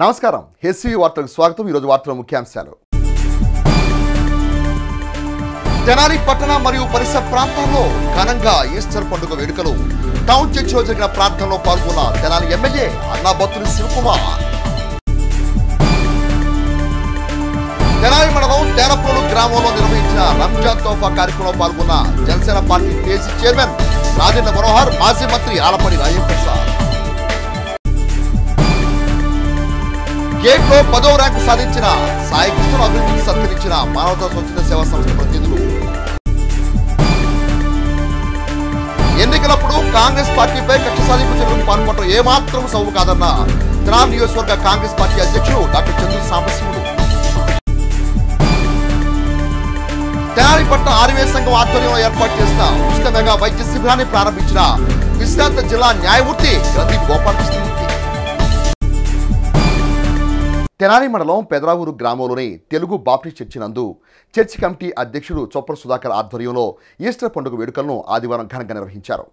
నమస్కారం, హెచ్సివి వార్తలకు స్వాగతం. ఈరోజు వార్తల ముఖ్యాంశాలు. తెనాలి పట్టణ మరియు పరిసర ప్రాంతాల్లో ఘనంగా ఈస్టర్ పండుగ వేడుకలు. టౌన్ చర్చిలో జరిగిన ప్రార్థనలో పాల్గొన్న తెనాలి ఎమ్మెల్యే అన్నాబత్తుని శివకుమార్. తెనాలి మండలం తేనపూలు గ్రామంలో నిర్వహించిన రంజాన్ తోఫా కార్యక్రమంలో పాల్గొన్న జనసేన పార్టీ పేసీ చైర్మన్ రాజేంద్ర మనోహర్, మాజీ మంత్రి ఆలపాటి రాజేంద్ర ప్రసాద్. గేట్లో 10వ ర్యాంకు సాధించిన సాయి కృష్ణ అభివృద్ధికి సత్కరించిన మానవతా స్వచ్ఛంద సేవా సంస్థ ప్రతినిధులు. ఎన్నికలప్పుడు కాంగ్రెస్ పార్టీపై కక్ష సాధింపు చర్యలకు పాల్గొనడం ఏమాత్రం సబబు కాదన్న తెనాలి నియోజకవర్గ కాంగ్రెస్ పార్టీ అధ్యక్షుడు డాక్టర్ చంద్ర సాంబశివుడు. తెనాలి పట్టణ ఆర్వే సంఘం ఆధ్వర్యంలో ఏర్పాటు చేసిన ఉచిత మెగా వైద్య శిబిరాన్ని ప్రారంభించిన విశ్రాంత జిల్లా న్యాయమూర్తి గ్రంథి గోపాలకృష్ణ. తెనాలి మండలం పెదరావూరు గ్రామంలోని తెలుగు బాప్టిస్ట్ చర్చి నందు చర్చి కమిటీ అధ్యక్షుడు చొప్పర సుధాకర్ ఆధ్వర్యంలో ఈస్టర్ పండుగ వేడుకలను ఆదివారం ఘనంగా నిర్వహించారు.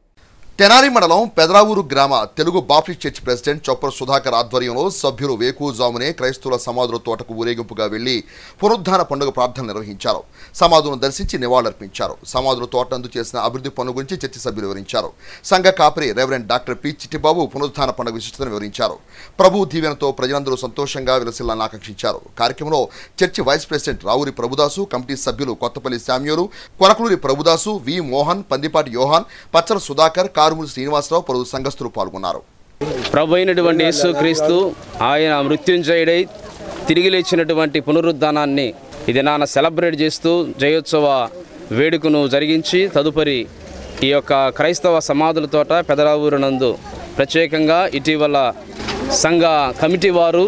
తెనాలి మండలం పెదరావూరు గ్రామ Telugu Baptist church president Choppara Sudhakar ఆధ్వర్యంలో సభ్యులు వేకువజామునే క్రైస్తవుల సమాధుల తోటకు ఊరేగింపుగా వెళ్లి పునరుద్ధాన పండుగ ప్రార్థన నిర్వహించారు. సమాధులను దర్శించి నివాళులర్పించారు. సమాధుల తోటనందు చేసిన అభివృద్ధి పనుల గురించి చర్చి సభ్యులు వివరించారు. సంఘ కాపరి రెవరెండ్ డాక్టర్ పి చిట్టిబాబు పునరుద్ధాన పండుగ విశిష్టతను వివరించారు. ప్రభు దీవెనతో ప్రజలందరూ సంతోషంగా విలసిల్లాలని ఆకాంక్షించారు. కార్యక్రమంలో church vice president Ravuri Prabhudasu, committee సభ్యులు కొత్తపల్లి శామ్యూలు, కొనకలూరి ప్రభుదాసు, వి మోహన్, పందిపాటి యోహాన్, పచ్చల సుధాకర్, కారుమూరి శ్రీనివాసరావు, పలువురు సంఘస్థులు పాల్గొన్నారు. ప్రభు అయినటువంటి యేసుక్రీస్తు ఆయన మృత్యుంజయుడై తిరిగి లేచినటువంటి పునరుద్ధానాన్ని ఇది నాన్న సెలబ్రేట్ చేస్తూ జయోత్సవ వేడుకను జరిగించి తదుపరి ఈ యొక్క క్రైస్తవ సమాధుల తోట పెదరావూరు నందు ప్రత్యేకంగా ఇటీవల సంఘ కమిటీ వారు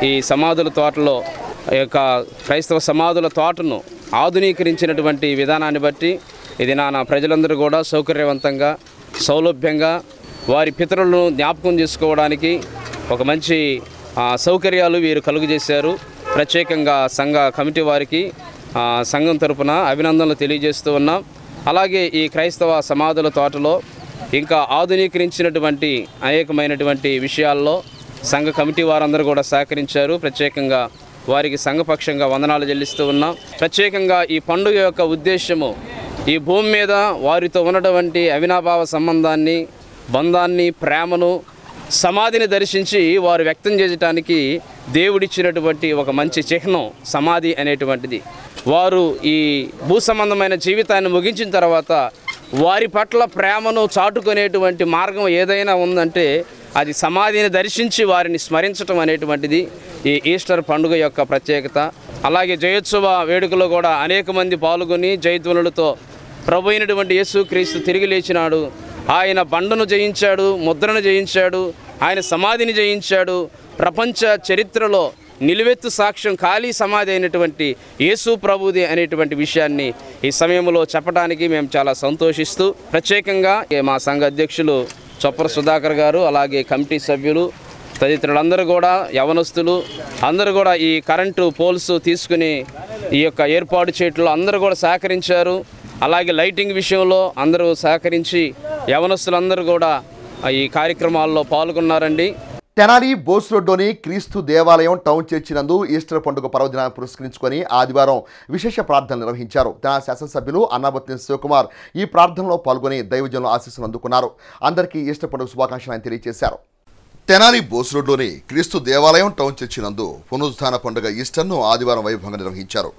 ఈ సమాధుల తోటలో ఈ యొక్క క్రైస్తవ సమాధుల తోటను ఆధునీకరించినటువంటి విధానాన్ని బట్టి ఇది నాన్న ప్రజలందరూ కూడా సౌకర్యవంతంగా సౌలభ్యంగా వారి పితరులను జ్ఞాపకం చేసుకోవడానికి ఒక మంచి సౌకర్యాలు వీరు కలుగజేశారు. ప్రత్యేకంగా సంఘ కమిటీ వారికి సంఘం తరపున అభినందనలు తెలియజేస్తూ ఉన్నాం. అలాగే ఈ క్రైస్తవ సమాధుల తోటలో ఇంకా ఆధునీకరించినటువంటి అనేకమైనటువంటి విషయాల్లో సంఘ కమిటీ వారందరూ కూడా సహకరించారు. ప్రత్యేకంగా వారికి సంఘపక్షంగా వందనాలు చెల్లిస్తూ ఉన్నాం. ప్రత్యేకంగా ఈ పండుగ యొక్క ఉద్దేశము ఈ భూమి మీద వారితో ఉన్నటువంటి అవినాభావ సంబంధాన్ని, బంధాన్ని, ప్రేమను, సమాధిని దర్శించి వారు వ్యక్తం చేయడానికి దేవుడిచ్చినటువంటి ఒక మంచి చిహ్నం సమాధి అనేటువంటిది. వారు ఈ భూ సంబంధమైన జీవితాన్ని ముగించిన తర్వాత వారి పట్ల ప్రేమను చాటుకునేటువంటి మార్గం ఏదైనా ఉందంటే అది సమాధిని దర్శించి వారిని స్మరించటం అనేటువంటిది ఈ ఈస్టర్ పండుగ యొక్క ప్రత్యేకత. అలాగే జయోత్సవ వేడుకలో కూడా అనేక మంది పాల్గొని జయధ్వనులతో ప్రభు అయినటువంటి యేసుక్రీస్తు తిరిగి లేచినాడు, ఆయన బండను జయించాడు, ముద్రను జయించాడు, ఆయన సమాధిని జయించాడు, ప్రపంచ చరిత్రలో నిలువెత్తు సాక్ష్యం ఖాళీ సమాధి అయినటువంటి యేసు ప్రభుది అనేటువంటి విషయాన్ని ఈ సమయంలో చెప్పడానికి మేము చాలా సంతోషిస్తూ ప్రత్యేకంగా మా సంఘ అధ్యక్షులు చొప్పర సుధాకర్ గారు, అలాగే కమిటీ సభ్యులు తదితరులందరూ కూడా యవనస్తులు అందరూ కూడా ఈ కరెంటు పోల్స్ తీసుకుని ఈ యొక్క ఏర్పాటు చేయటంలో అందరూ కూడా సహకరించారు. అలాగే లైటింగ్ విషయంలో అందరూ సహకరించి యవనస్తులందరూ కూడా ఈ కార్యక్రమాల్లో పాల్గొన్నారండి. తెనాలి బోస్ రోడ్లోని క్రీస్తు దేవాలయం టౌన్ చర్చి నందు ఈస్టర్ పండుగ పర్వదినాన్ని పురస్కరించుకొని ఆదివారం విశేష ప్రార్థనలు నిర్వహించారు. తెనాలి శాసనసభ్యులు అన్నాబత్తుని శివకుమార్ ఈ ప్రార్థనలో పాల్గొని దైవజనుల ఆశీస్సులు అందుకున్నారు. అందరికీ ఈస్టర్ పండుగ శుభాకాంక్షలు ఆయన తెలియజేశారు. తెనాలి బోస్ రోడ్లోని క్రీస్తు దేవాలయం టౌన్ చర్చి నందు పునరుద్ధాన పండుగ ఈస్టర్ను ఆదివారం వైభవంగా నిర్వహించారు.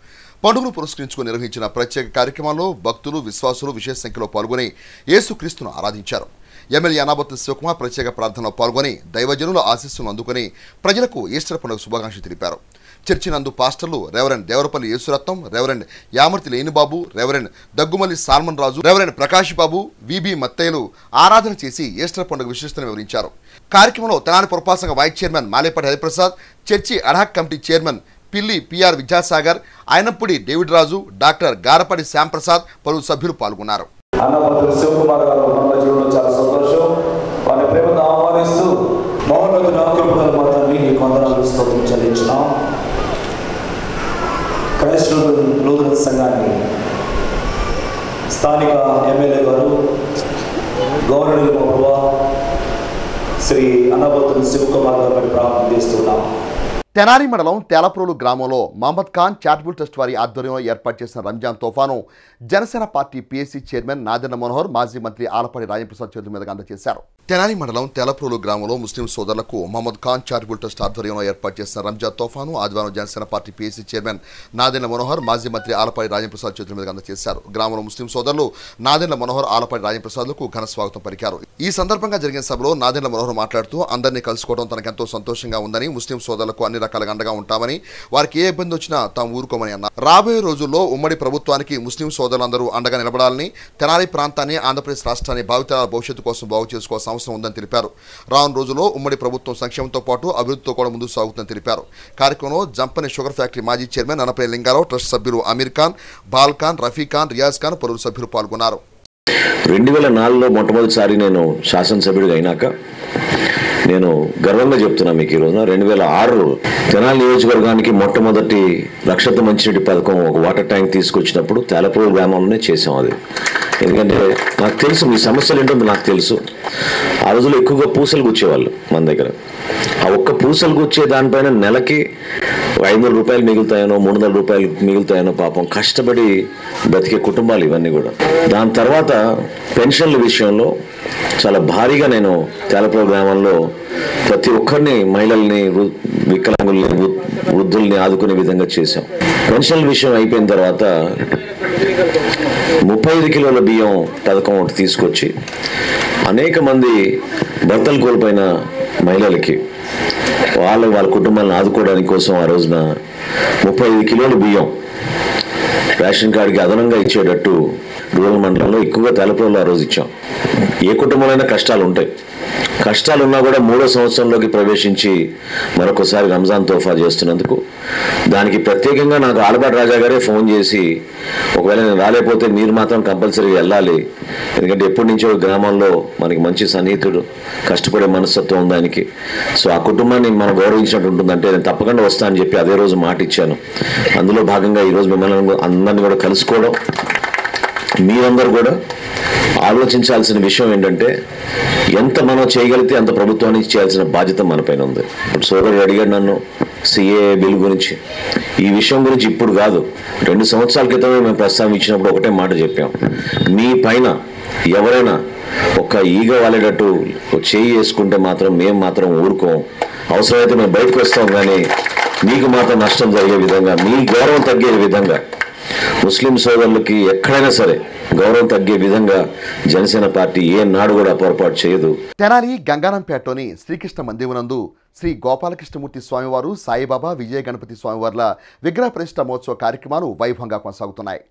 పండుగను పురస్కరించుకుని నిర్వహించిన ప్రత్యేక కార్యక్రమాల్లో భక్తులు, విశ్వాసులు విశేష సంఖ్యలో పాల్గొని యేసుక్రీస్తును ఆరాధించారు. ఎమ్మెల్యే అన్నాబత్తుని శివకుమార్ ప్రత్యేక ప్రార్థనలో పాల్గొని దైవజనుల ఆశీస్సులను అందుకుని ప్రజలకు ఈస్టర్ పండుగ శుభాకాంక్షలు తెలిపారు. చర్చి నందు పాస్టర్లు reverend Devarapalli Yesuratnam, reverend Yamarthi Lenibabu, reverend Daggumalli Solomon Raju, reverend Prakash Babu, V B మత్తయ్యలు ఆరాధన చేసి ఈస్టర్ పండుగ విశిష్టతను వివరించారు. కార్యక్రమంలో తెనాలి పురపాలక సంఘ vice chairman Malepati Hariprasad, church ad hoc committee chairman Pilli PR Vidyasagar, ఆయనప్పుడి డేవిడ్ రాజు, డాక్టర్ గారపడి శ్యాంప్రసాద్, పలువురు సభ్యులు పాల్గొన్నారు. స్థానిక ఎమ్మెల్యే గారు గవర్నర్ శ్రీ అన్నాబత్తుని శివకుమార్ గారిని ప్రార్థన చేస్తున్నాం. తెనాలి మండలం తేలప్రోలు గ్రామంలో మహమ్మద్ ఖాన్ చారిటబుల్ ట్రస్ట్ వారి ఆధ్వర్యంలో ఏర్పాటు చేసిన రంజాన్ తోఫాను Janasena party PAC chairman Nadendla Manohar మాజీ మంత్రి ఆలపాటి రాజప్రసాద్ చేతుల మీదుగా అందజేశారు. తెనాలి మండలం తేలప్రోలు గ్రామంలో ముస్లిం సోదరులకు మహమ్మద్ ఖాన్ చారిటబుల్ ట్రస్ట్ ఆధ్వర్యంలో ఏర్పాటు చేసిన రంజాన్ తోఫాను ఆదివారం Janasena party PAC chairman Nadendla Manohar మాజీ మంత్రి ఆలపాటి రాజప్రసాద్ చేతుల మీదుగా అందజేశారు. గ్రామంలో ముస్లిం సోదరులు నాదెండ్ల మనోహర్ ఆలపాటి రాజప్రసాద్లకు ఘన స్వాగతం పలికారు. ఈ సందర్భంగా జరిగిన సభలో నాదెండ్ల మనోహర్ మాట్లాడుతూ అందరినీ కలుసుకోవడం తనకెంతో సంతోషంగా ఉందని, ముస్లిం సోదరులకు అన్ని రకాలుగా అండగా ఉంటామని, వారికి ఏ ఇబ్బంది వచ్చినా తాము ఊరుకోమని అన్నారు. రాబోయే రోజుల్లో ఉమ్మడి ప్రభుత్వానికి ముస్లిం సోదరులందరూ అండగా నిలబడాలని, తెనాలి ప్రాంతాన్ని, ఆంధ్రప్రదేశ్ రాష్ట్రాన్ని భావితరాల భవిష్యత్తు కోసం బాగు చేసుకోవాల్సిన అవసరం ఉందని తెలిపారు. రానున్న రోజుల్లో ఉమ్మడి ప్రభుత్వం సంక్షేమంతో పాటు అభివృద్ధితో కూడా ముందుకు సాగుతుందని తెలిపారు. కార్యక్రమంలో జంపని షుగర్ ఫ్యాక్టరీ మాజీ చైర్మన్ ననపల్లి లింగారావు, ట్రస్ట్ సభ్యులు అమీర్ ఖాన్, బాల్ ఖాన్, రఫీ ఖాన్, రియాజ్ ఖాన్ పలువురు సభ్యులు పాల్గొన్నారు. 2004లో మొట్టమొదటిసారి నేను శాసనసభ్యుడిగా అయినాక నేను గర్వంగా చెప్తున్నా మీకు ఈ రోజున 2006 తెనాలి నియోజకవర్గానికి మొట్టమొదటి రక్షిత మంచినీటి పథకం ఒక వాటర్ ట్యాంక్ తీసుకొచ్చినప్పుడు తేలప్రోలు గ్రామంలోనే చేసాం. అది ఎందుకంటే నాకు తెలుసు మీ సమస్యలు ఏంటో నాకు తెలుసు. ఆ రోజుల్లో ఎక్కువగా పూసలు గుచ్చేవాళ్ళు మన దగ్గర. ఆ ఒక్క పూసలు గుచ్చే దానిపైన నెలకి 500 రూపాయలు మిగులుతాయనో 300 రూపాయలు మిగులుతాయనో పాపం కష్టపడి బతికే కుటుంబాలు ఇవన్నీ కూడా. దాని తర్వాత పెన్షన్ల విషయంలో చాలా భారీగా నేను తేలప్రోలు గ్రామంలో ప్రతి ఒక్కరిని, మహిళల్ని, వికలాంగుల్ని, వృద్ధుల్ని ఆదుకునే విధంగా చేశాం. పెన్షన్ల విషయం అయిపోయిన తర్వాత 35 కిలోల బియ్యం పథకం ఒకటి తీసుకొచ్చి అనేక మంది భర్తలు కోల్పోయిన మహిళలకి వాళ్ళ కుటుంబాలను ఆదుకోవడానికి కోసం ఆ రోజున 35 కిలోల బియ్యం రేషన్ కార్డుకి అదనంగా ఇచ్చేటట్టు రూరల్ మండలంలో ఎక్కువగా తేలప్రోలులో ఆ రోజు ఇచ్చాం. ఏ కుటుంబంలోనైనా కష్టాలు ఉంటాయి. కష్టాలు ఉన్నా కూడా 3వ సంవత్సరంలోకి ప్రవేశించి మరొకసారి రంజాన్ తోఫా చేస్తున్నందుకు దానికి ప్రత్యేకంగా నాకు ఆలపాటి రాజా గారే ఫోన్ చేసి, ఒకవేళ నేను రాలేకపోతే మీరు మాత్రం కంపల్సరీ వెళ్ళాలి, ఎందుకంటే ఎప్పటి నుంచో గ్రామంలో మనకి మంచి సన్నిహితుడు, కష్టపడే మనస్తత్వం ఉంది ఆయనకి, సో ఆ కుటుంబాన్ని మనం గౌరవించినట్టు ఉంటుందంటే నేను తప్పకుండా వస్తా అని చెప్పి అదే రోజు మాట ఇచ్చాను. అందులో భాగంగా ఈరోజు మిమ్మల్ని అందరినీ కూడా కలుసుకోవడం. మీరందరూ కూడా ఆలోచించాల్సిన విషయం ఏంటంటే ఎంత మనం చేయగలిగితే అంత ప్రభుత్వానికి చేయాల్సిన బాధ్యత మనపైన ఉంది. ఇప్పుడు సోదరుడు అడిగాడు నన్ను సిఏ బిల్ గురించి. ఈ విషయం గురించి ఇప్పుడు కాదు, 2 సంవత్సరాల క్రితమే మేము ప్రస్తావించినప్పుడు ఒకటే మాట చెప్పాం, మీ పైన ఎవరైనా ఒక ఈగ వాలేటట్టు చేయి వేసుకుంటే మాత్రం మేము మాత్రం ఊరుకోం. అవసరమైతే మేము బయటకు వస్తాం, కానీ మీకు మాత్రం నష్టం జరిగే విధంగా, మీ గౌరవం తగ్గే విధంగా, ముస్లిం సోదరులకి ఎక్కడైనా సరే గౌరవం తగ్గే విధంగా జనసేన పార్టీ ఏ నాడు కూడా పొరపాటు చేయదు. తెనాలి గంగానంపేటలోని శ్రీకృష్ణ మందిరమునందు శ్రీ గోపాలకృష్ణమూర్తి స్వామివారు, సాయిబాబా, విజయ గణపతి స్వామివార్ల విగ్రహ ప్రతిష్ఠ మహోత్సవ కార్యక్రమాలు వైభవంగా కొనసాగుతున్నాయి.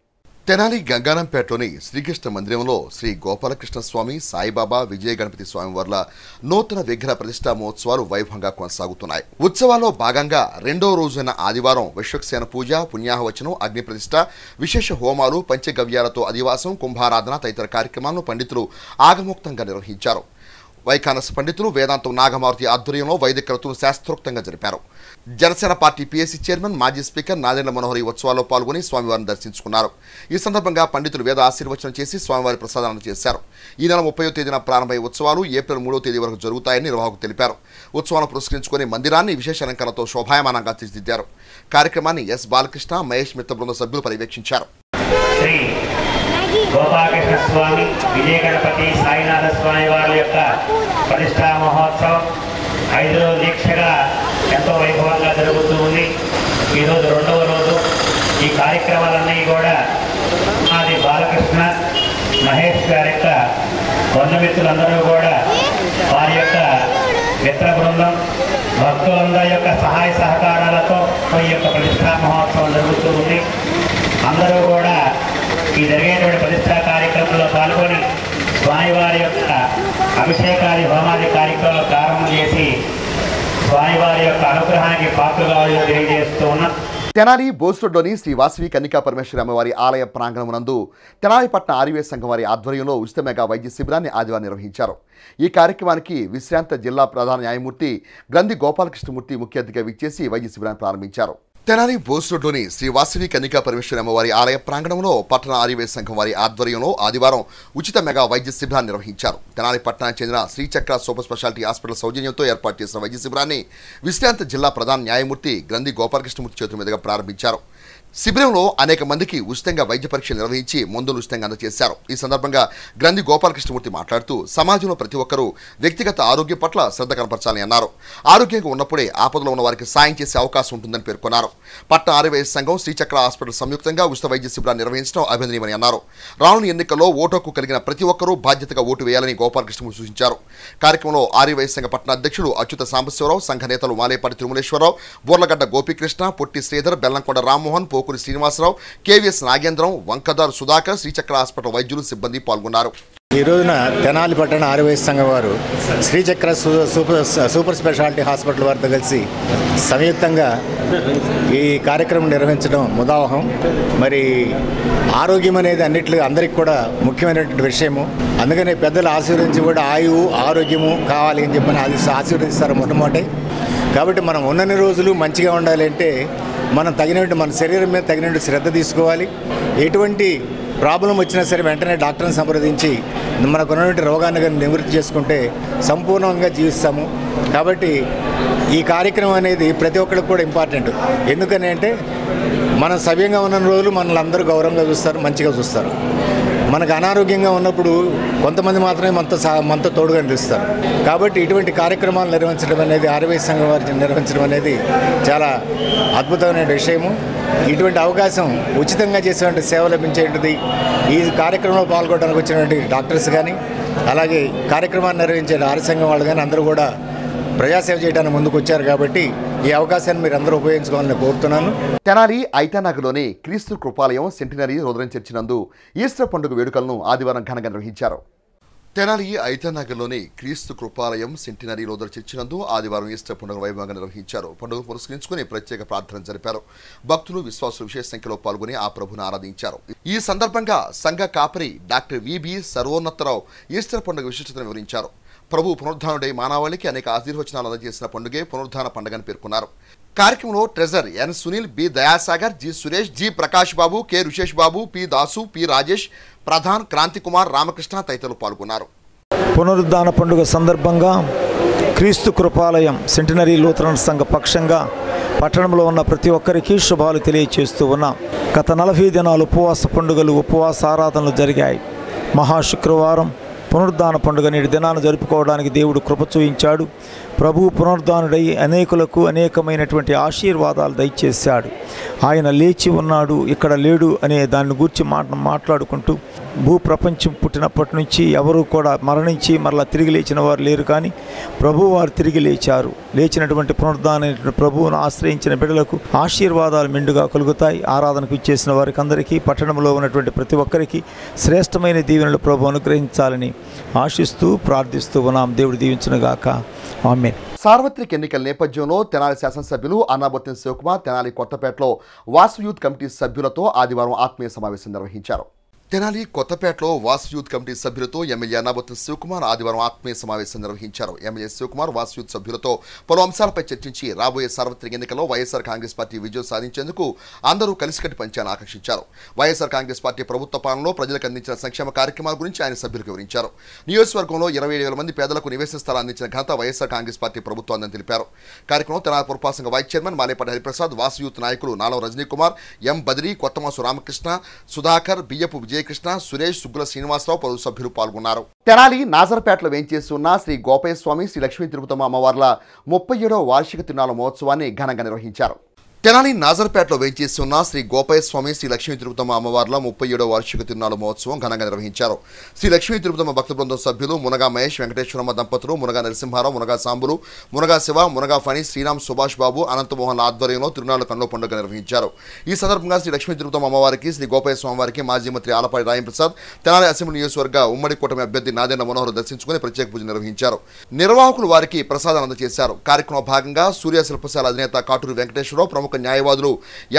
తెనాలి గంగానంపేటలోని శ్రీకృష్ణ మందిరంలో శ్రీ గోపాలకృష్ణ స్వామి, సాయిబాబా, విజయ గణపతి స్వామివార్ల నూతన విగ్రహ ప్రతిష్ఠా మహోత్సవాలు వైభవంగా కొనసాగుతున్నాయి. ఉత్సవాల్లో భాగంగా 2వ రోజైన ఆదివారం విశ్వక్సేన పూజ, పుణ్యాహవచనం, అగ్ని ప్రతిష్ఠ, విశేష హోమాలు, పంచగవ్యాలతో అధివాసం, కుంభారాధన తదితర కార్యక్రమాలను పండితులు ఆగమోక్తంగా నిర్వహించారు. వైఖానస పండితులు వేదాంతం నాగమారుతి ఆధ్వర్యంలో వైదిక క్రతువును శాస్త్రోక్తంగా జరిపారు. జనసేన పార్టీ పీఎస్సీ చైర్మన్, మాజీ స్పీకర్ నాదెండ్ల మనోహర్ ఈ ఉత్సవాల్లో పాల్గొని స్వామివారిని దర్శించుకున్నారు. ఈ సందర్భంగా పండితులు వేద ఆశీర్వచనం చేసి స్వామివారి ప్రసాదాలను చేశారు. ఈ నెల 30వ తేదీన ప్రారంభమయ్యే ఉత్సవాలు ఏప్రిల్ 3వ తేదీ వరకు జరుగుతాయని నిర్వాహకులు తెలిపారు. ఉత్సవాలను పురస్కరించుకుని మందిరాన్ని విశేష అలంకరణతో శోభాయమానంగా తీర్చిదిద్దారు. కార్యక్రమాన్ని ఎస్ బాలకృష్ణ, మహేష్ మిత్ర బృంద సభ్యులు పర్యవేక్షించారు. గోపాలకృష్ణ స్వామి, విజయ గణపతి, సాయినాథ స్వామి వారి యొక్క ప్రతిష్టా మహోత్సవం 5 రోజుల దీక్షగా ఎంతో వైభవంగా జరుగుతూ ఉంది. ఈరోజు 2వ రోజు. ఈ కార్యక్రమాలన్నీ కూడా మాది బాలకృష్ణ, మహేష్ గారి యొక్క బంధుమిత్రులందరూ కూడా వారి యొక్క మిత్ర బృందం, భక్తులందరి యొక్క సహాయ సహకారాలతో ఈ యొక్క ప్రతిష్టా మహోత్సవం జరుగుతూ ఉంది. అందరూ కూడా ఈ జరిగేటువంటి ప్రతిష్టా కార్యక్రమంలో పాల్గొని స్వామివారి యొక్క అభిషేకాది, హోమాది కార్యక్రమాలు ప్రారంభం చేసి స్వామివారి యొక్క అనుగ్రహానికి పాత్రగా తెలియజేస్తూ ఉన్నాం. తెనాలి బోస్రోడ్లోని శ్రీ వాసవి కన్నికా పరమేశ్వరి అమ్మవారి ఆలయ ప్రాంగణమునందు తెనాలిపట్న ఆర్వీఎస్ సంఘం వారి ఆధ్వర్యంలో ఉచిత మెగా వైద్య శిబిరాన్ని ఆదివారం నిర్వహించారు. ఈ కార్యక్రమానికి విశ్రాంత జిల్లా ప్రధాన న్యాయమూర్తి గ్రంథి గోపాలకృష్ణమూర్తి ముఖ్య అతిథిగా విచ్చేసి వైద్య శిబిరాన్ని ప్రారంభించారు. తెనాలి బోస్ రోడ్లోని శ్రీ వాసవి కన్నికా పరమేశ్వరి అమ్మవారి ఆలయ ప్రాంగణంలో పట్టణ ఆర్యవైశ్య సంఘం వారి ఆధ్వర్యంలో ఆదివారం ఉచిత మెగా వైద్య శిబిరాన్ని నిర్వహించారు. తెనాలి పట్టణానికి చెందిన శ్రీచక్ర సూపర్ స్పెషాలిటీ హాస్పిటల్ సౌజన్యంతో ఏర్పాటు చేసిన వైద్య శిబిరాన్ని విశ్రాంత జిల్లా ప్రధాన న్యాయమూర్తి గ్రంథి గోపాలకృష్ణమూర్తి చేతుల మీదుగా ప్రారంభించారు. శిబిరంలో అనేక మందికి ఉచితంగా వైద్య పరీక్షలు నిర్వహించి మందులు ఉచితంగా అందజేశారు. ఈ సందర్భంగా గ్రంథి గోపాలకృష్ణమూర్తి మాట్లాడుతూ సమాజంలో ప్రతి ఒక్కరూ వ్యక్తిగత ఆరోగ్యం పట్ల శ్రద్ధ కనపరచాలని అన్నారు. ఆరోగ్యంగా ఉన్నప్పుడే ఆపదలో ఉన్న వారికి సాయం చేసే అవకాశం ఉంటుందని పేర్కొన్నారు. పట్టణ ఆర్యవైశ్య సంఘం శ్రీచక్ర హాస్పిటల్ సంయుక్తంగా ఉచిత వైద్య శిబిరాన్ని నిర్వహించడం అభినందనీయమని అన్నారు. రానున్న ఎన్నికల్లో ఓటు హక్కు కలిగిన ప్రతి ఒక్కరూ బాధ్యతగా ఓటు వేయాలని గోపాలకృష్ణమూర్తి సూచించారు. కార్యక్రమంలో ఆర్యవైశ్య సంఘ పట్టణ అధ్యక్షులు అచ్యుత సాంబశివరావు, సంఘ నేతలు మాలేపాటి తిరుమలేశ్వరరావు, బోర్లగడ్డ గోపీకృష్ణ, పొట్టి శ్రీధర్, బెల్లంకొండ రామ్మోహన్, పోకూరి శ్రీనివాసరావు, కేవీఎస్ నాగేంద్రం, వంకదారు సుధాకర్, శ్రీచక్ర హాస్పిటల్ వైద్యులు, సిబ్బంది పాల్గొన్నారు. ఈ రోజున తెనాలి పట్టణ ఆర్యవైశ్య సంఘం వారు శ్రీచక్ర సూపర్ స్పెషాలిటీ హాస్పిటల్ వారితో కలిసి సంయుక్తంగా ఈ కార్యక్రమం నిర్వహించడం ముదావహం. మరి ఆరోగ్యం అనేది అన్నిట్లో అందరికీ కూడా ముఖ్యమైనటువంటి విషయము. అందుకని పెద్దలు ఆశీర్వదించి కూడా ఆయువు ఆరోగ్యము కావాలి అని చెప్పని ఆశీర్వదిస్తారు మొట్టమొదటి. కాబట్టి మనం ఉన్నన్ని రోజులు మంచిగా ఉండాలి అంటే మనం తగినట్టు మన శరీరం మీద తగినట్టు శ్రద్ధ తీసుకోవాలి. ఎటువంటి ప్రాబ్లం వచ్చినా సరే వెంటనే డాక్టర్ని సంప్రదించి మనకున్నటువంటి రోగాన్ని కానీ నివృత్తి చేసుకుంటే సంపూర్ణంగా జీవిస్తాము. కాబట్టి ఈ కార్యక్రమం అనేది ప్రతి ఒక్కరికి కూడా ఇంపార్టెంట్. ఎందుకని అంటే మనం సవ్యంగా ఉన్న రోజులు మనల్ని అందరూ గౌరవంగా చూస్తారు, మంచిగా చూస్తారు. మనకు అనారోగ్యంగా ఉన్నప్పుడు కొంతమంది మాత్రమే మనతో తోడుగా నిలుస్తారు. కాబట్టి ఇటువంటి కార్యక్రమాలు నిర్వహించడం అనేది ఆర్యవైశ్య సంఘం వారి నిర్వహించడం అనేది చాలా అద్భుతమైన విషయము. ఇటువంటి అవకాశం ఉచితంగా చేసేటువంటి సేవ లభించేది ఈ కార్యక్రమంలో పాల్గొనడానికి వచ్చినటువంటి డాక్టర్స్ కానీ అలాగే కార్యక్రమాన్ని నిర్వహించే ఆర్య సంఘం వాళ్ళు కానీ అందరూ కూడా ప్రజాసేవ చేయడానికి ముందుకు వచ్చారు. కాబట్టి ఈ అవకాశాన్ని మీరు అందరూ ఉపయోగించుకోవాలని కోరుతున్నాను. తెనాలి ఐతానగర్లోని క్రీస్తు కృపాలయం సెంటినరీ రోదరం చర్చి నందు ఈస్టర్ పండుగ వేడుకలను ఆదివారం ఘనంగా నిర్వహించారు. తెనాలి ఐతానగర్లోని క్రీస్తు కృపాలయం సెంటినరీ రోదర్ చర్చి నందు ఆదివారం ఈస్టర్ పండుగ వైభవంగా నిర్వహించారు. పండుగను పురస్కరించుకుని ప్రత్యేక ప్రార్థన జరిపారు. భక్తులు విశ్వాసులు విశేష సంఖ్యలో పాల్గొని ఆ ప్రభును ఆరాధించారు. ఈ సందర్భంగా సంఘ కాపరి డాక్టర్ విబి సర్వోన్నతరావు ఈస్టర్ పండుగ విశిష్టతను వివరించారు. ప్రభు పునరుద్ధానుడై మానవాళికి అనేక ఆశీర్వచనాలు అందజేసిన పండుగే పునరుద్ధాన పండుగని పేర్కొన్నారు. కార్యక్రమంలో treasurer N Sunil, B Dayasagar, G Suresh, G Prakash Babu, K Rushesh Babu, P Dasu, P Rajesh, Pradhan, Kranti Kumar, Ramakrishna తదితరులు పాల్గొన్నారు. పునరుద్ధాన పండుగ సందర్భంగా క్రీస్తు కృపాలయం సెంటినరీ లూథరన్ సంఘ పక్షంగా పట్టణంలో ఉన్న ప్రతి ఒక్కరికి శుభాలు తెలియచేస్తూ ఉన్నాం. గత 40 దినాలు ఉపవాస పండుగలు, ఉపవాస ఆరాధనలు జరిగాయి. మహాశుక్రవారం పునరుద్ధాన పండుగ నేటి దినాన్ని జరుపుకోవడానికి దేవుడు కృప చూయించాడు. ప్రభువు పునరుద్ధానుడై అనేకులకు అనేకమైనటువంటి ఆశీర్వాదాలు దయచేశాడు. ఆయన లేచి ఉన్నాడు, ఇక్కడ లేడు అనే దాన్ని గురించి మాట్లాడుకుంటూ భూప్రపంచం పుట్టినప్పటి నుంచి ఎవరు కూడా మరణించి మరలా తిరిగి లేచిన వారు లేరు, కానీ ప్రభువు వారు తిరిగి లేచారు. లేచినటువంటి పునరుద్ధాన ప్రభువును ఆశ్రయించిన బిడ్డలకు ఆశీర్వాదాలు మెండుగా కలుగుతాయి. ఆరాధనకు ఇచ్చేసిన వారికి అందరికీ, పట్టణంలో ఉన్నటువంటి ప్రతి ఒక్కరికి శ్రేష్టమైన దీవెనలు ప్రభు అనుగ్రహించాలని ఆశిస్తూ ప్రార్థిస్తూ ఉన్నాం. దేవుడు దీవించునుగాక. ఆమేన్. సార్వత్రిక ఎన్నికల నేపథ్యంలో తెనాలి శాసనసభ్యులు అన్నాబత్తిన శివకుమార్ తెనాలి కొత్తపేటలో వాసు యూత్ కమిటీ సభ్యులతో ఆదివారం ఆత్మీయ సమావేశం నిర్వహించారు. తెనాలి కొత్తపేటలో వాసు యూత్ కమిటీ సభ్యులతో ఎమ్మెల్యే అన్నాబత్తిన శివకుమార్ ఆదివారం ఆత్మీయ సమావేశం నిర్వహించారు. ఎమ్మెల్యే శివకుమార్ వాసు యూత్ సభ్యులతో పలు అంశాలపై చర్చించి రాబోయే సార్వత్రిక ఎన్నికల్లో వైఎస్ఆర్ కాంగ్రెస్ పార్టీ విజయం సాధించేందుకు అందరూ కలిసికట్టి పంచాలని ఆకాంక్షించారు. వైఎస్ఆర్ కాంగ్రెస్ పార్టీ ప్రభుత్వ పాలనలో ప్రజలకు అందించిన సంక్షేమ కార్యక్రమాల గురించి ఆయన సభ్యులకు వివరించారు. నియోజకవర్గంలో 27,000 మంది పేదలకు నివేశన స్థలాలు అందించిన ఘనత వైఎస్ఆర్ కాంగ్రెస్ పార్టీ ప్రభుత్వాన్ని తెలిపారు. కార్యక్రమంలో తెనాలి పురపాలక vice chairman Malepati Hariprasad, Vasu youth నాయకులు నాలం రజనీ కుమార్, ఎం బద్రి, కొత్తమాసు రామకృష్ణ, సుధాకర్, బియ్యపు విజయకృష్ణ, సురేష్, సుగ్గుల శ్రీనివాసరావు పలువురు సభ్యులు పాల్గొన్నారు. తెనాలి నాజర్పేటలో వేంచేసి ఉన్న శ్రీ గోపయ్య స్వామి శ్రీ లక్ష్మీ తిరుపతమ్మ అమ్మవార్ల 37వ వార్షిక తిరునాళ్ల మహోత్సవాన్ని ఘనంగా నిర్వహించారు. తెనాలి నాజర్పేటలో వేంచేసి ఉన్న శ్రీ గోపయ్య స్వామి శ్రీ లక్ష్మీ తిరుపతమ్మ అమ్మవార్ల 37వ వార్షిక తిరునాళ్ల మహోత్సవం ఘనంగా నిర్వహించారు. శ్రీ లక్ష్మీ తిరుపతమ్మ భక్త బృందం సభ్యులు మునగా మహేష్, వెంకటేశ్వరమ్మ దంపతులు, మునగా నరసింహారావు, మునగా సాంబులు, మునగా శివ, మునగా ఫణి, శ్రీరామ్, సుభాష్ బాబు, అనంతమోహన్ ఆధ్వర్యంలో తిరునాళ్ల కన్నుల పండుగ నిర్వహించారు. ఈ సందర్భంగా శ్రీ లక్ష్మీ తిరుపతమ్మ అమ్మవారికి, శ్రీ గోపయ్య స్వామి వారికి మాజీ మంత్రి ఆలపాటి రాయంప్రసాద్, తెనాలి అసెంబ్లీ నియోజకవర్గ ఉమ్మడి కూటమి అభ్యర్థి నాదెండ్ల మనోహర్ దర్శించుకుని ప్రత్యేక పూజ నిర్వహించారు. నిర్వాహకులు వారికి ప్రసాదాలు అందజేశారు. కార్యక్రమంలో భాగంగా సూర్య శిల్పశాల అధినేత కాటూరి వెంకటేశ్వరరావు, ప్రముఖ న్యాయవాదులు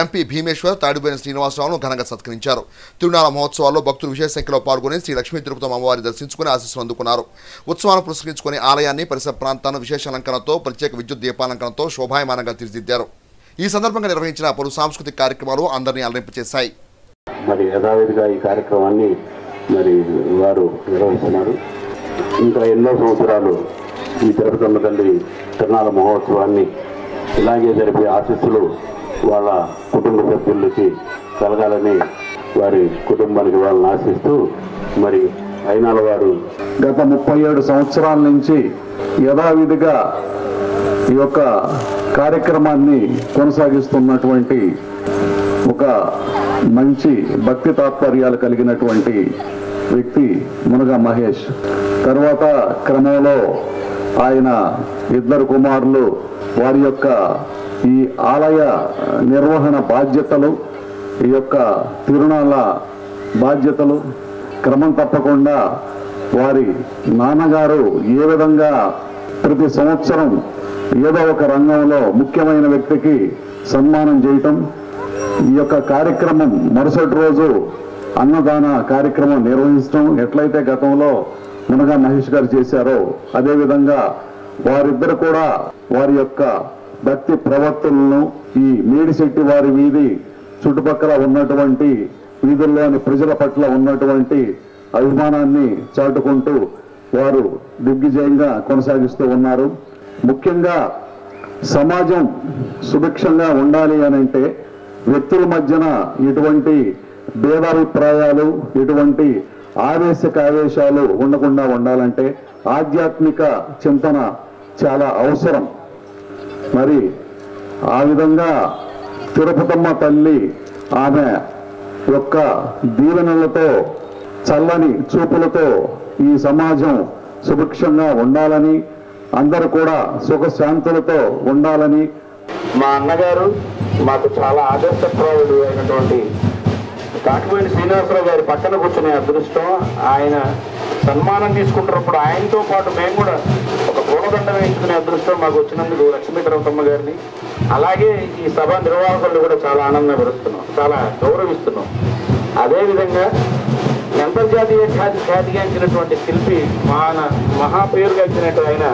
ఎంపీ భీమేశ్వర్, తాడిబోయిన శ్రీనివాసరావును ఘనంగా సత్కరించారు. తిరునాళ్ల మహోత్సవాల్లో భక్తులు విశేష సంఖ్యలో పాల్గొని శ్రీ లక్ష్మీ తిరుపతమ్మ అమ్మవారిని దర్శించుకుని ఆశీస్సులు అందుకున్నారు. ఉత్సవాలను పురస్కరించుకుని ఆలయాన్ని పరిసర ప్రాంతాన్ని విశేష అలంకరణతో, ప్రత్యేక విద్యుత్ దీపాలంకరణతో శోభాయమానంగా తీర్చిదిద్దారు. ఈ సందర్భంగా నిర్వహించిన పలు సాంస్కృతిక కార్యక్రమాలు అందరినీ అలరింపచేశాయి. మరి యథావిధిగా ఈ కార్యక్రమాన్ని మరి వారు నిర్వహిస్తున్నారు. ఇంకా ఎన్నో సంవత్సరాలు ఈ తిరుపతమ్మ తల్లి తిరునాళ్ళ మహోత్సవాన్ని ఇలాగే జరిపే ఆశీస్సులు వాళ్ళ కుటుంబ సభ్యులకి కలగాలని వారి కుటుంబానికి వాళ్ళని ఆశిస్తూ మరి అయినాల వారు గత 37 సంవత్సరాల నుంచి యథావిధిగా ఈ యొక్క కార్యక్రమాన్ని కొనసాగిస్తున్నటువంటి ఒక మంచి భక్తి తాత్పర్యాలు కలిగినటువంటి వ్యక్తి మునగా మహేష్. తర్వాత క్రమంలో ఆయన 2 కుమారులు వారి యొక్క ఈ ఆలయ నిర్వహణ బాధ్యతలు, ఈ యొక్క తిరునాళ్ళ బాధ్యతలు క్రమం తప్పకుండా వారి నాన్నగారు ఏ విధంగా ప్రతి సంవత్సరం ఏదో ఒక రంగంలో ముఖ్యమైన వ్యక్తికి సన్మానం చేయటం, ఈ యొక్క కార్యక్రమం మరుసటి రోజు అన్నదాన కార్యక్రమం నిర్వహించడం ఎట్లయితే గతంలో మునగా మహేష్ గారు చేశారో అదేవిధంగా వారిద్దరు కూడా వారి యొక్క భక్తి ప్రవర్తనలను ఈ మేడిశెట్టి వారి వీధి చుట్టుపక్కల ఉన్నటువంటి వీధుల్లోని ప్రజల పట్ల ఉన్నటువంటి అభిమానాన్ని చాటుకుంటూ వారు దిగ్విజయంగా కొనసాగిస్తూ ఉన్నారు. ముఖ్యంగా సమాజం సుభిక్షంగా ఉండాలి అనంటే వ్యక్తుల మధ్యన ఎటువంటి భేదాభిప్రాయాలు, ఎటువంటి ఆవేశాలు ఉండకుండా ఉండాలంటే ఆధ్యాత్మిక చింతన చాలా అవసరం. మరి ఆ విధంగా తిరుపతమ్మ తల్లి ఆమె యొక్క దీవెనలతో చల్లని చూపులతో ఈ సమాజం సుభిక్షంగా ఉండాలని, అందరూ కూడా సుఖశాంతులతో ఉండాలని. మా అన్నగారు మాకు చాలా ఆదర్శప్రాయుడు అయినటువంటి కాకిమేని శ్రీనివాసరావు గారి పక్కన కూర్చునే అదృష్టం, ఆయన సన్మానం తీసుకుంటున్నప్పుడు ఆయనతో పాటు మేము కూడా ఒక పూలదండ వేయించుకునే అదృష్టం మాకు వచ్చినందుకు లక్ష్మీ తిరుపతమ్మ గారిని, అలాగే ఈ సభ నిర్వాహకులు కూడా చాలా ఆనందం పెరుస్తున్నాం, చాలా గౌరవిస్తున్నాం. అదేవిధంగా అంతర్జాతీయ ఖ్యాతిగాంచినటువంటి శిల్పి మహా పేరుగాంచినట్టు ఆయన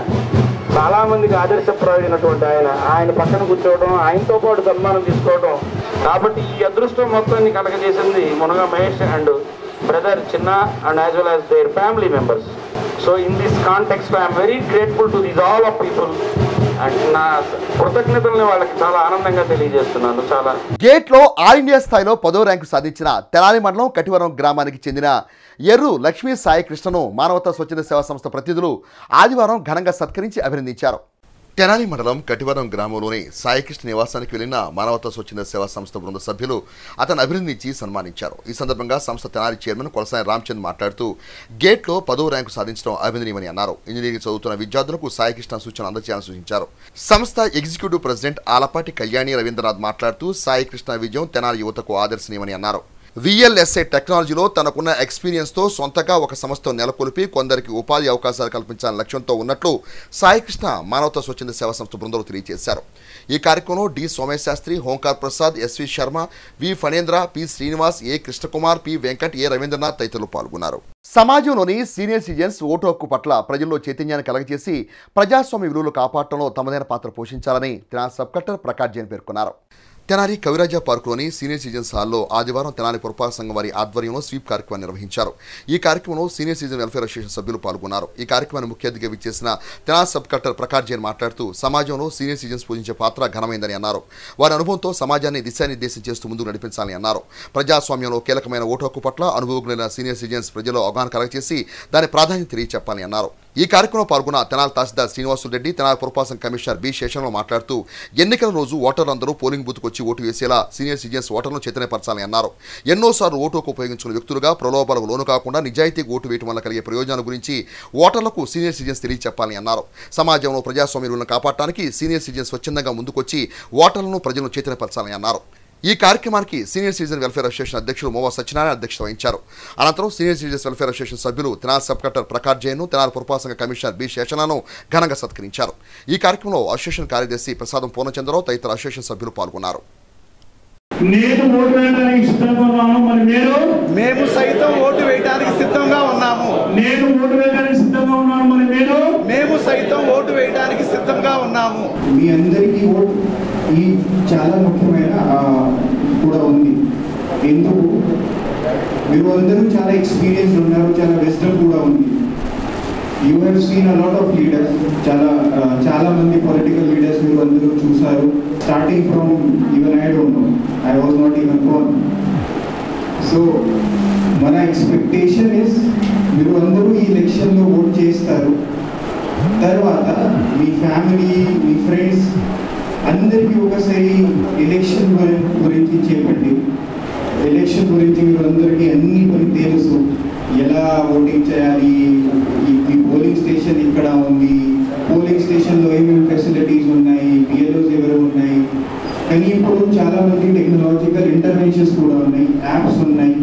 చాలా మందికి ఆదర్శప్రాయుడైనటువంటి ఆయన పక్కన కూర్చోవడం, ఆయనతో పాటు సన్మానం తీసుకోవడం, కాబట్టి ఈ అదృష్టం మొత్తాన్ని కలగజేసింది మునగా మహేష్ అండ్ బ్రదర్ చిన్న and as well as their family members. So in this context I'm very grateful to this all of people and నా కృతజ్ఞతల్ని వాళ్ళకి చాలా ఆనందంగా తెలియజేస్తున్నాను. చాలా గేట్లో ఆల్ ఇండియా స్థాయిలో 10వ ర్యాంకు సాధించిన తెనాలి మండలం కటివరం గ్రామానికి చెందిన ఎర్రు లక్ష్మీ సాయి కృష్ణను మానవతా స్వచ్ఛంద సేవా సంస్థ ప్రతినిధులు ఆదివారం ఘనంగా సత్కరించి అభినందించారు. తెనాలి మండలం కటివరం గ్రామంలోని సాయికృష్ణ నివాసానికి వెళ్లిన మానవతా స్వచ్ఛంద సేవా సంస్థ బృంద సభ్యులు అతను అభినందించి సన్మానించారు. ఈ సందర్భంగా సంస్థ తెనాలి చైర్మన్ కొలసాని రామచంద్ మాట్లాడుతూ గేట్లో 10వ ర్యాంకు సాధించడం అభినందనీయమని అన్నారు. ఇంజనీరింగ్ చదువుతున్న విద్యార్థులకు సాయికృష్ణ సూచన అందజేయాలని సూచించారు. సంస్థ ఎగ్జిక్యూటివ్ ప్రెసిడెంట్ ఆలపాటి కళ్యాణి రవీంద్రనాథ్ మాట్లాడుతూ సాయికృష్ణ విజయం తెనాలి యువతకు ఆదర్శనీయమని అన్నారు. VLSA టెక్నాలజీలో తనకున్న ఎక్స్పీరియన్స్తో సొంతగా ఒక సంస్థ నెలకొల్పి కొందరికి ఉపాధి అవకాశాలు కల్పించాలనే లక్ష్యంతో ఉన్నట్లు సాయికృష్ణ మానవతా స్వచ్ఛంద సేవా సంస్థ బృందాలు తెలియజేశారు. ఈ కార్యక్రమంలో డి సోమేశ్ శాస్త్రి, హోంకార్ ప్రసాద్, SV శర్మ, వి ఫణేంద్ర, పి శ్రీనివాస్, ఏ కృష్ణకుమార్, పి వెంకట్, ఏ రవీంద్రనాథ్ తదితరులు పాల్గొన్నారు. సమాజంలోని సీనియర్ సిటిజన్స్ ఓటు హక్కు పట్ల ప్రజల్లో చైతన్యాన్ని కలగజేసి ప్రజాస్వామ్య విలువలు కాపాడటంలో తమదైన పాత్ర పోషించాలని తెనాలి సబ్ కలెక్టర్ ప్రకాష్ జైన్ పేర్కొన్నారు. తెనాలి కవిరాజా పార్కులోని సీనియర్ సిటిజన్స్ హాల్లో ఆదివారం తెనాలి పురపాలక సంఘం వారి ఆధ్వర్యంలో స్వీప్ కార్యక్రమాన్ని నిర్వహించారు. ఈ కార్యక్రమంలో సీనియర్ సిటిజన్ వెల్ఫేర్ అసోసియేషన్ సభ్యులు పాల్గొన్నారు. ఈ కార్యక్రమాన్ని ముఖ్య అతిథిగా విచ్చేసిన తెనాలి సబ్ కలెక్టర్ ప్రకాష్ జైన్ మాట్లాడుతూ సమాజంలో సీనియర్ సిటిజన్స్ పూజించే పాత్ర ఘనమైందని అన్నారు. వారి అనుభవంతో సమాజాన్ని దిశానిర్దేశం చేస్తూ ముందుకు నడిపించాలని అన్నారు. ప్రజాస్వామ్యంలో కీలకమైన ఓటు హక్కు పట్ల అనుభవజ్ఞులైన సీనియర్ సిటిజన్స్ ప్రజల్లో అవగాహన కలగచేసి దాని ప్రాధాన్యత తెలియచెప్పాలని అన్నారు. ఈ కార్యక్రమంలో పాల్గొన్న తెనాలి తహసీల్దార్ శ్రీనివాసులు రెడ్డి, తెనాలి పురపాలక కమిషనర్ బి శేషంలో మాట్లాడుతూ ఎన్నికల రోజు ఓటర్లందరూ పోలింగ్ బూత్కు వచ్చి ఓటు వేసేలా సీనియర్ సిటిజన్స్ ఓటర్లను చైతన్యపరచాలని అన్నారు. ఎన్నోసార్లు ఓటు హక్కు ఉపయోగించుకున్న వ్యక్తులుగా ప్రలోభాలకు లోను కాకుండా నిజాయితీగా ఓటు వేయడం వల్ల కలిగే ప్రయోజనాల గురించి ఓటర్లకు సీనియర్ సిటిజన్స్ తెలియచెప్పాలని అన్నారు. సమాజంలో ప్రజాస్వామ్య విలువలను కాపాడటానికి సీనియర్ సిటిజన్స్ స్వచ్ఛందంగా ముందుకొచ్చి ఓటర్లను ప్రజలను చైతన్యపరచాలని అన్నారు. ఈ కార్యక్రమానికి సీనియర్ సిటిజన్ వెల్ఫేర్ అసోసియేషన్ అధ్యక్షులు మోవా సత్యనారాయణ అధ్యక్షత వహించారు. అనంతరం సీనియర్ సిటిజన్స్ వెల్ఫేర్ అసోసియేషన్ సభ్యులు తెనాలి సబ్ కలెక్టర్ ప్రకాష్ జైన్, తెనాలి పురపాలక కమిషనర్ బి శేషనాను ఘనంగా సత్కరించారు. ఈ కార్యక్రమంలో అసోసియేషన్ కార్యదర్శి ప్రసాదం పూర్ణచంద్రరావు తదితర అసోసియేషన్ సభ్యులు పాల్గొన్నారు. నేను ఓటు వేయడానికి సిద్ధంగా ఉన్నాను. మరి మేము సైతం ఓటు వేయడానికి సిద్ధంగా ఉన్నాము. నేను ఓటు వేయడానికి సిద్ధంగా ఉన్నాను. మరి మేము సైతం ఓటు వేయడానికి సిద్ధంగా ఉన్నాము. మీ అందరికీ ఓటు ఈ చాలా ముఖ్యమైన కూడా ఉంది. ఎందుకు మీరు అందరూ చాలా ఎక్స్పీరియన్స్ ఉన్నారు, చాలా విజ్డమ్ కూడా ఉంది. You have seen a lot of leaders, చాలా మంది పొలిటికల్ లీడర్స్ మీరు అందరూ చూసారు. Starting from even I don't know, I was not even Born. So మన ఎక్స్పెక్టేషన్ ఇస్ మీరు అందరూ ఈ ఎలక్షన్లో ఓట్ చేస్తారు. తర్వాత మీ ఫ్యామిలీ, మీ ఫ్రెండ్స్ అందరికీ ఒకసారి ఎలక్షన్ గురించి చెప్పండి. ఎలక్షన్ గురించి మీరు అందరికీ అన్ని పని తెలుసు, ఎలా ఓటింగ్ చేయాలి, ఈ పోలింగ్ స్టేషన్ ఇక్కడ ఉంది, పోలింగ్ స్టేషన్లో ఏమేమి ఫెసిలిటీస్ ఉన్నాయి, బిఎల్ఓస్ ఎవరు ఉన్నాయి. కానీ ఇప్పుడు చాలామంది టెక్నాలజికల్ ఇంటర్వెన్షన్స్ కూడా ఉన్నాయి, యాప్స్ ఉన్నాయి.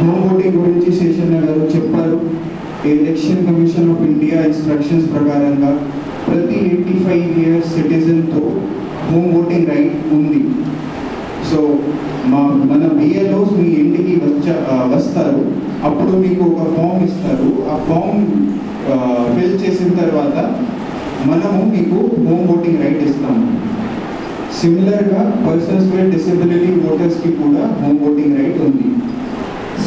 హోమ్ ఓటింగ్ గురించి శేషన్న గారు చెప్పారు. Election commission of India instructions ప్రకారంగా ప్రతి 85 ఇయర్స్ సిటిజన్తో హోమ్ ఓటింగ్ రైట్ ఉంది. సో మన బిఎల్ఓస్ మీ ఇంటికి వస్తారు, అప్పుడు మీకు ఒక ఫామ్ ఇస్తారు. ఆ ఫామ్ ఫిల్ చేసిన తర్వాత మనము మీకు హోమ్ ఓటింగ్ రైట్ ఇస్తాము. సిమిలర్గా పర్సన్స్ విత్ డిసెబిలిటీ ఓటర్స్కి కూడా హోమ్ ఓటింగ్ రైట్ ఉంది.